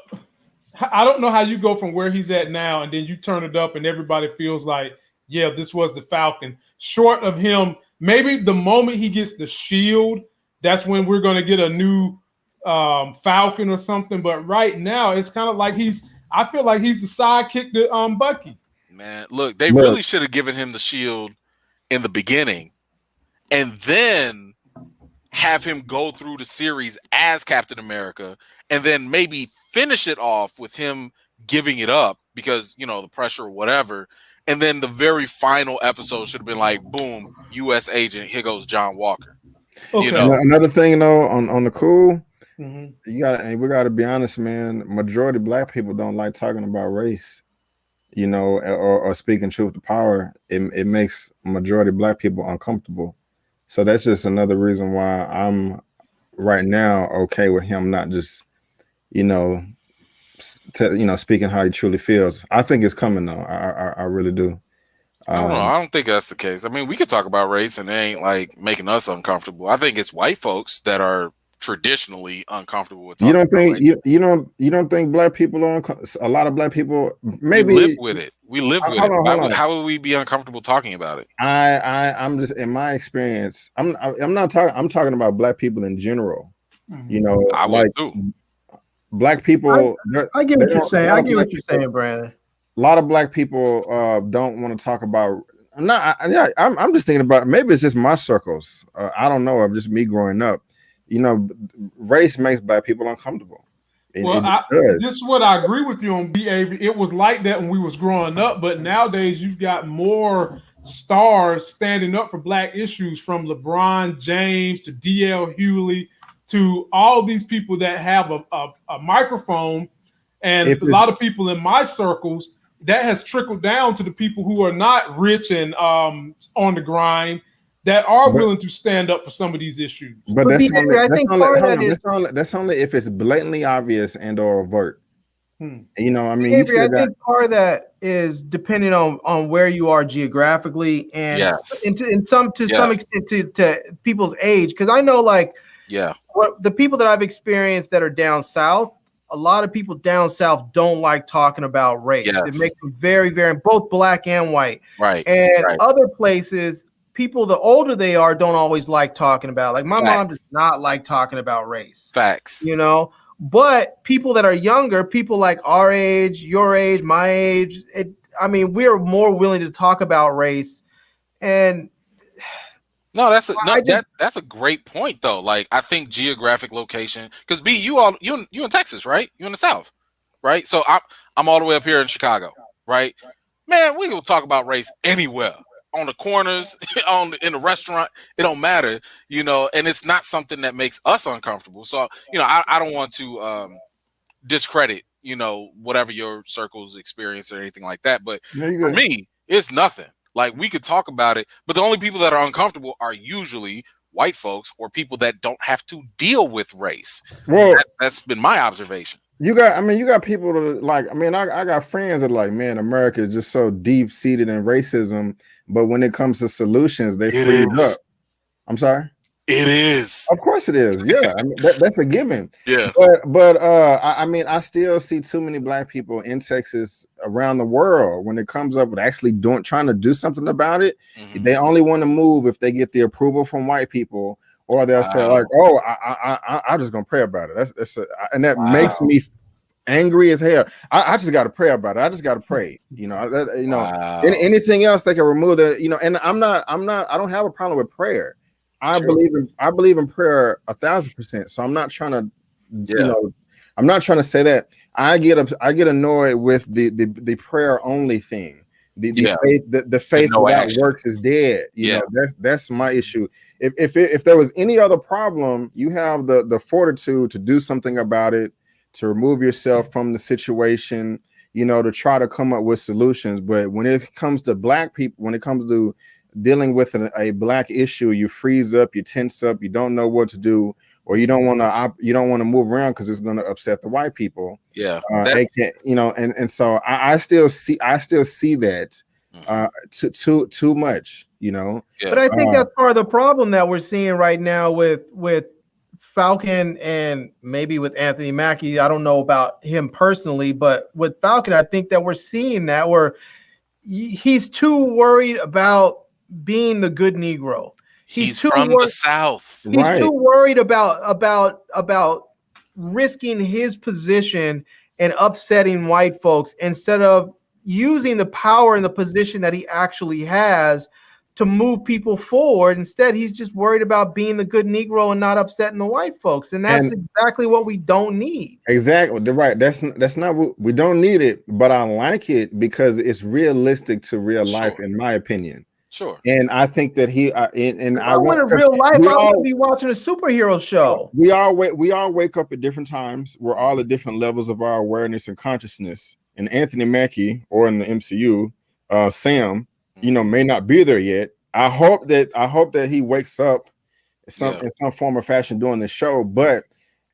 I don't know how you go from where he's at now and then you turn it up and everybody feels like, yeah, this was the Falcon. Short of him, maybe the moment he gets the shield, that's when we're going to get a new Falcon or something. But right now, it's kind of like I feel like he's the sidekick to Bucky. Man, look, they really should have given him the shield in the beginning and then have him go through the series as Captain America and then maybe finish it off with him giving it up because, you know, the pressure or whatever. And then the very final episode should have been like, boom, U.S. agent, here goes John Walker. Okay. You know? Another thing, though, on the cool, we got to be honest, man. Majority of Black people don't like talking about race, you know, or speaking truth to power. It makes majority of Black people uncomfortable. So that's just another reason why I'm right now okay with him not just, you know, speaking how he truly feels. I think it's coming though. I really do. I don't know. I don't think that's the case. I mean, we could talk about race and it ain't like making us uncomfortable. I think it's white folks that are traditionally uncomfortable with talking you don't think about race. you don't think Black people are a lot of Black people maybe we live with it. We live with hold it. on. How would we be uncomfortable talking about it? I'm just in my experience. I'm talking about Black people in general. You know, I would too. Black people. I get what you're saying. I get what you're saying, Brandon. A lot of Black people don't want to talk about. I'm just thinking about maybe it's just my circles. I don't know. Of just me growing up. You know, race makes Black people uncomfortable. This is what I agree with you on behavior. It was like that when we was growing up, but nowadays you've got more stars standing up for Black issues, from LeBron James to DL Hughley to all these people that have a microphone, and a lot of people in my circles that has trickled down to the people who are not rich and on the grind, that are willing to stand up for some of these issues. But that's only if it's blatantly obvious and or overt. You know, I mean, I think part of that is depending on where you are geographically and to some extent to people's age. Because I know, like, what the people that I've experienced that are down south, a lot of people down south don't like talking about race. It makes them very, very, both Black and white. Right. And other places, people, the older they are, don't always like talking about. Like my mom does not like talking about race. Facts. You know, but people that are younger, people like our age, your age, my age, we're more willing to talk about race. And no, that's a great point though. Like I think geographic location, because B, you in Texas, right? You in the South, right? So I'm all the way up here in Chicago, right? Man, we will talk about race anywhere. On the corners, in the restaurant, it don't matter, you know, and it's not something that makes us uncomfortable. So, you know, I don't want to discredit, you know, whatever your circles experience or anything like that. But for me, it's nothing. Like we could talk about it, but the only people that are uncomfortable are usually white folks or people that don't have to deal with race. Well, that's been my observation. You got people that like, I got friends that are like, man, America is just so deep seated in racism. But when it comes to solutions, they freeze up. I'm sorry. It is. Of course it is. Yeah, that's a given. Yeah. But I still see too many Black people in Texas, around the world, when it comes up with actually trying to do something about it. Mm-hmm. They only want to move if they get the approval from white people, or they'll say like, "Oh, I'm just gonna pray about it." And that makes me angry as hell. I just got to pray about it. I just got to pray. You know, anything else they can remove that. You know, and I don't have a problem with prayer. I believe in prayer 1,000%. So I'm not trying to, you know, I'm not trying to say that. I get annoyed with the prayer only thing. The faith no without action. works is dead. You Yeah. know, that's my issue. If there was any other problem, you have the fortitude to do something about it, to remove yourself from the situation, you know, to try to come up with solutions. But when it comes to black people, when it comes to dealing with a black issue, you freeze up, you tense up, you don't know what to do, or you don't want to move around because it's going to upset the white people. Yeah, you know, and so I still see that too much, you know. Yeah. But I think that's part of the problem that we're seeing right now with Falcon and maybe with Anthony Mackie. I don't know about him personally, but with Falcon, I think that we're seeing that where he's too worried about being the good Negro. He's from the South. He's too worried about risking his position and upsetting white folks instead of using the power and the position that he actually has to move people forward. Instead, he's just worried about being the good Negro and not upsetting the white folks. And that's exactly what we don't need. Exactly. Right. That's not what we don't need it, but I like it because it's realistic to real life, in my opinion. Sure. And I think that I want in real life. I want to be watching a superhero show. We all wake up at different times. We're all at different levels of our awareness and consciousness. And Anthony Mackie, or in the MCU, Sam, you know, may not be there yet. I hope that he wakes up in some form or fashion during the show. But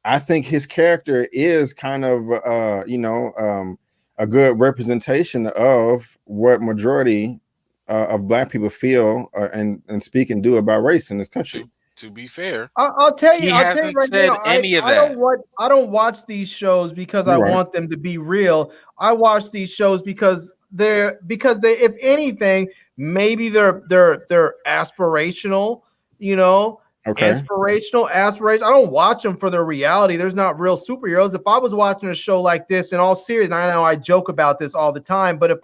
I think his character is kind of a good representation of what majority of black people feel and speak and do about race in this country. To be fair, I'll tell you, he hasn't said any of that. I don't watch these shows because I want them to be real. I watch these shows because they, if anything, maybe they're aspirational, you know. Aspirational. I don't watch them for their reality. There's not real superheroes. If I was watching a show like this, in all seriousness, I know I joke about this all the time, but if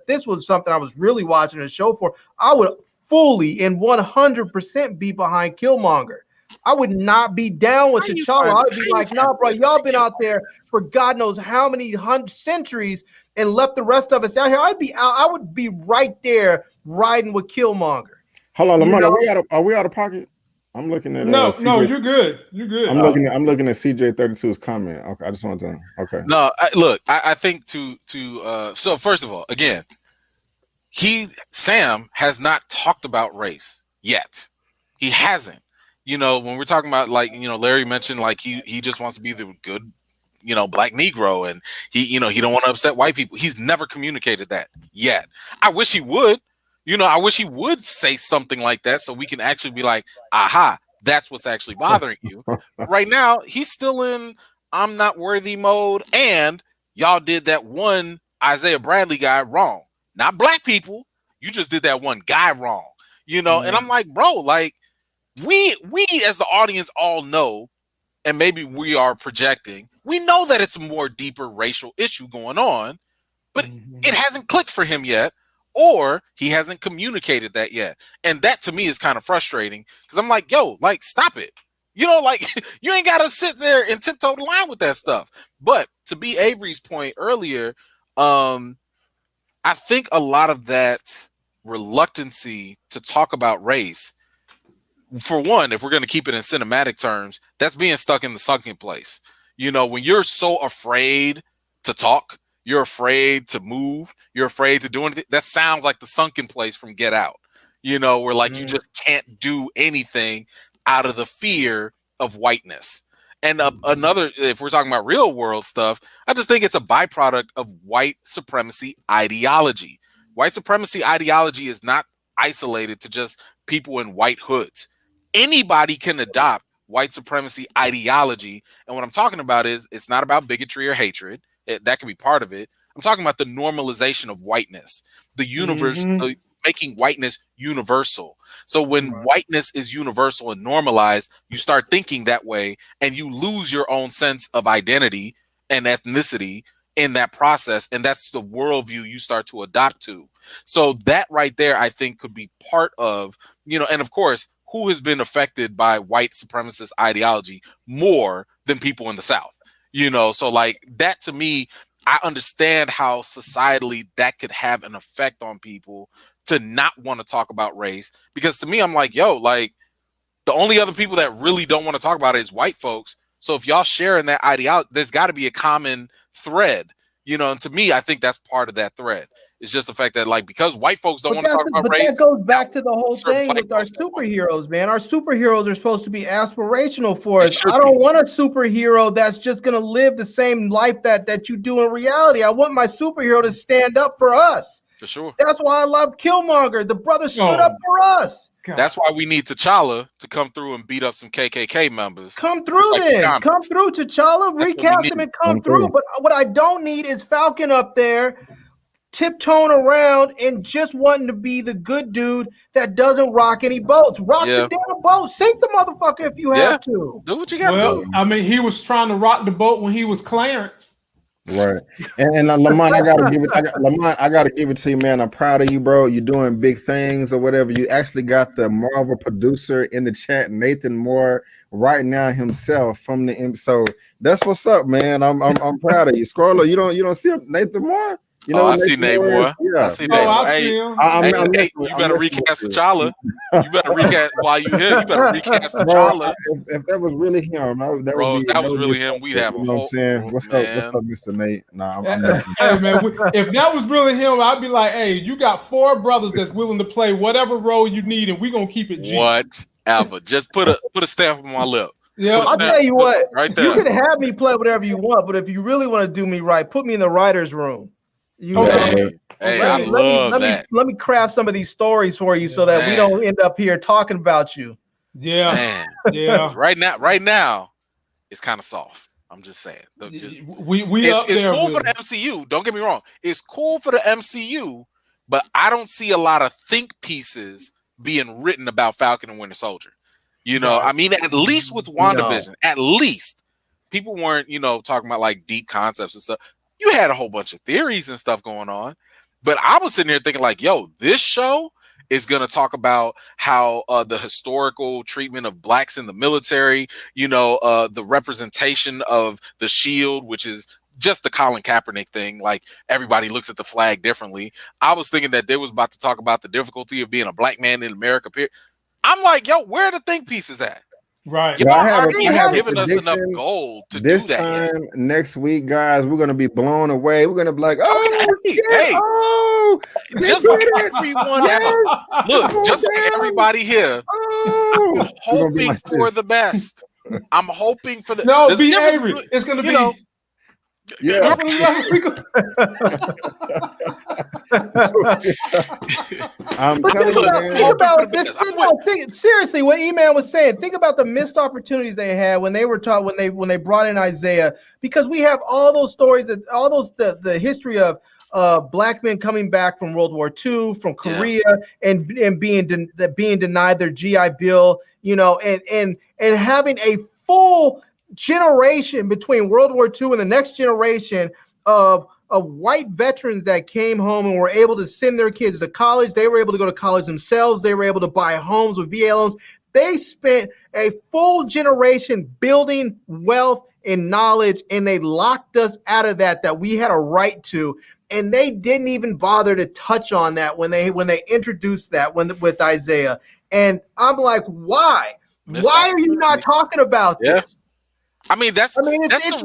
this was something I was really watching a show for, I would fully and 100% be behind Killmonger. I would not be down with T'Challa. I would be like, nah, bro, y'all been out there for God knows how many centuries and left the rest of us out here. I would be right there riding with Killmonger. Hold on, Lamont, are we out of pocket? I'm looking at no, you're good. You're good. I'm looking at CJ32's comment. Okay, I just want to. Okay. No, I think so first of all, again, Sam has not talked about race yet. He hasn't. You know, when we're talking about, like, you know, Larry mentioned, like, he just wants to be the good, you know, black Negro, and he don't want to upset white people. He's never communicated that yet. I wish he would. You know, I wish he would say something like that so we can actually be like, aha, that's what's actually bothering you. Right now, he's still in I'm not worthy mode, and y'all did that one Isaiah Bradley guy wrong. Not black people. You just did that one guy wrong. You know, and I'm like, bro, like, we as the audience all know, and maybe we are projecting, we know that it's a more deeper racial issue going on, but it hasn't clicked for him yet. Or he hasn't communicated that yet. And that to me is kind of frustrating because I'm like, yo, like, stop it. You know, like, you ain't got to sit there and tiptoe the line with that stuff. But to be Avery's point earlier, I think a lot of that reluctancy to talk about race, for one, if we're going to keep it in cinematic terms, that's being stuck in the sunken place. You know, when you're so afraid to talk, you're afraid to move, you're afraid to do anything. That sounds like the sunken place from Get Out, you know, where like you just can't do anything out of the fear of whiteness. And another, if we're talking about real world stuff, I just think it's a byproduct of white supremacy ideology. White supremacy ideology is not isolated to just people in white hoods. Anybody can adopt white supremacy ideology. And what I'm talking about is it's not about bigotry or hatred. That can be part of it. I'm talking about the normalization of whiteness, the universe, making whiteness universal. So when whiteness is universal and normalized, you start thinking that way and you lose your own sense of identity and ethnicity in that process. And that's the worldview you start to adopt to. So that right there, I think, could be part of, you know, and of course, who has been affected by white supremacist ideology more than people in the South? You know, so like that to me, I understand how societally that could have an effect on people to not want to talk about race. Because to me, I'm like, yo, like the only other people that really don't want to talk about it is white folks. So if y'all sharing that ideology, there's got to be a common thread, you know. And to me, I think that's part of that thread. It's just the fact that, like, because white folks don't want to talk about race. That goes back to the whole thing with our superheroes, man. Our superheroes are supposed to be aspirational for us. I don't want a superhero that's just going to live the same life that you do in reality. I want my superhero to stand up for us. For sure. That's why I love Killmonger. The brother stood up for us. God. That's why we need T'Challa to come through and beat up some KKK members. Come through then. Come through, T'Challa. Recast him and come through. But what I don't need is Falcon up there tiptoeing around and just wanting to be the good dude that doesn't rock any boats. Rock the damn boat. Sink the motherfucker if you have to. Do what you got to do. I mean, he was trying to rock the boat when he was Clarence. Right. And Lamont, I gotta give it to you, man. I'm proud of you, bro. You're doing big things or whatever. You actually got the Marvel producer in the chat, Nathan Moore, right now himself from the so that's what's up, man. I'm proud of you. Scroller, you don't see Nathan Moore? You know, I see Nate Moore. Yeah. I see Nate Moore. Hey, you better recast T'Challa. You better recast while you here. You better recast T'Challa. If that was really him, that was really him. We'd have a whole. What's up? What's up, Mr. Nate? Nah, hey man, if that was really him, I'd be like, hey, you got 4 brothers that's willing to play whatever role you need, and we're gonna keep it G. Whatever. Just put a stamp on my lip. Yeah, I'll tell you what. Right there. You can have me play whatever you want, but if you really want to do me right, put me in the writer's room. Let me craft some of these stories for you so that we don't end up here talking about you. Yeah. Right now, it's kind of soft. I'm just saying. It's cool for the MCU. Don't get me wrong. It's cool for the MCU, but I don't see a lot of think pieces being written about Falcon and Winter Soldier. You know, I mean, at least with WandaVision, at least people weren't, talking about like deep concepts and stuff. You had a whole bunch of theories and stuff going on, but I was sitting here thinking like, yo, this show is going to talk about how the historical treatment of blacks in the military, the representation of the shield, which is just the Colin Kaepernick thing. Like everybody looks at the flag differently. I was thinking that they was about to talk about the difficulty of being a black man in America. I'm like, yo, where are the think pieces at? Right. Y'all haven't given us enough gold to this do that time yet. Next week, guys, we're gonna be blown away. We're gonna be like, just like everyone else. Look, just like everybody here. I'm hoping for the best. I'm hoping for the be Avery. It's gonna be yeah. I'm telling you, man. Seriously, what E-Man was saying, think about the missed opportunities they had when they were taught when they brought in Isaiah, because we have all those stories, the history of black men coming back from World War II, from Korea, and being denied their GI Bill, and having a full generation between World War II and the next generation of white veterans that came home and were able to send their kids to college. They were able to go to college themselves. They were able to buy homes with VA loans. They spent a full generation building wealth and knowledge, and they locked us out of that we had a right to. And they didn't even bother to touch on that when they introduced that with Isaiah. And I'm like, why? Why are you not talking about this? I mean, that's the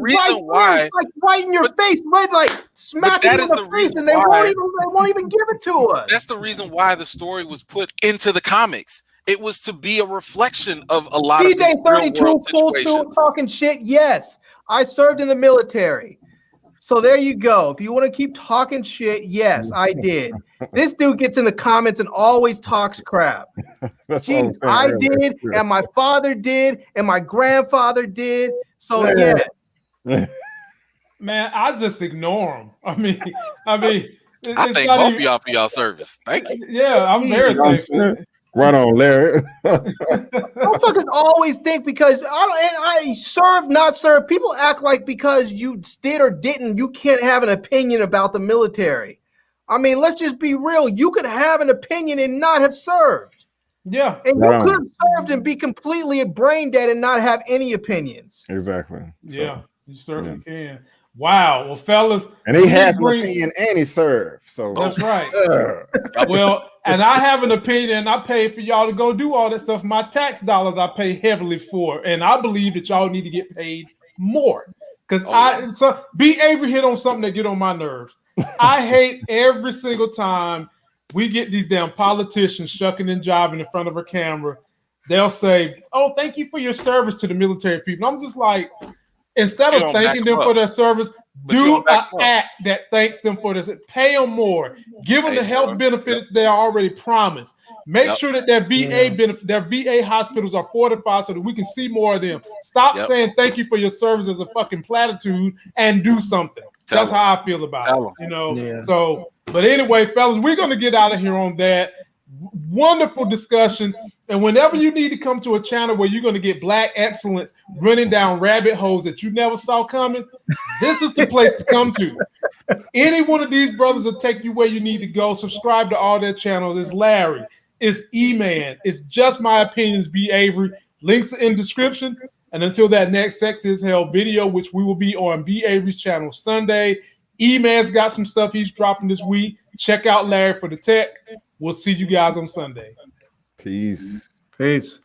reason why. It's like right in your face, right? Like smacking you in the face, and they won't even give it to us. That's the reason why the story was put into the comics. It was to be a reflection of a lot of CJ32 pulled through talking shit. Yes, I served in the military. So there you go. If you want to keep talking shit, yes, I did. This dude gets in the comments and always talks crap. Jeez, I did, and my father did, and my grandfather did. So yes. Man, I just ignore him. I mean, I thank both of y'all for y'all service. Thank you. Yeah, I'm very thankful. Right on, Larry. Motherfuckers always think because I serve, not serve. People act like because you did or didn't, you can't have an opinion about the military. I mean, let's just be real. You could have an opinion and not have served. Yeah. And you could have served and be completely brain dead and not have any opinions. Exactly. Yeah, you certainly can. Wow. Well, fellas, and he has an opinion and he served. So that's right. Well, and I have an opinion, and I pay for y'all to go do all that stuff. My tax dollars I pay heavily for, and I believe that y'all need to get paid more. Because B. Avery hit on something that get on my nerves. I hate every single time we get these damn politicians shucking and jiving in front of a camera. They'll say, "Oh, thank you for your service to the military people." I'm just like, instead of thanking them for their service, do an act that thanks them for this. Pay them more. Give them the health benefits they are already promised. Make sure that their VA hospitals are fortified so that we can see more of them. Stop saying thank you for your service as a fucking platitude and do something. That's how I feel about it. You know. So, but anyway, fellas, we're gonna get out of here on that. Wonderful discussion. And whenever you need to come to a channel where you're going to get black excellence running down rabbit holes that you never saw coming, this is the place to come to. Any one of these brothers will take you where you need to go. Subscribe to all their channels. It's Larry. It's E-Man. It's Just My Opinions, B. Avery. Links are in description. And until that next Sex is Hell video, which we will be on B. Avery's channel Sunday. E-Man's got some stuff he's dropping this week. Check out Larry for the tech. We'll see you guys on Sunday. Peace. Peace.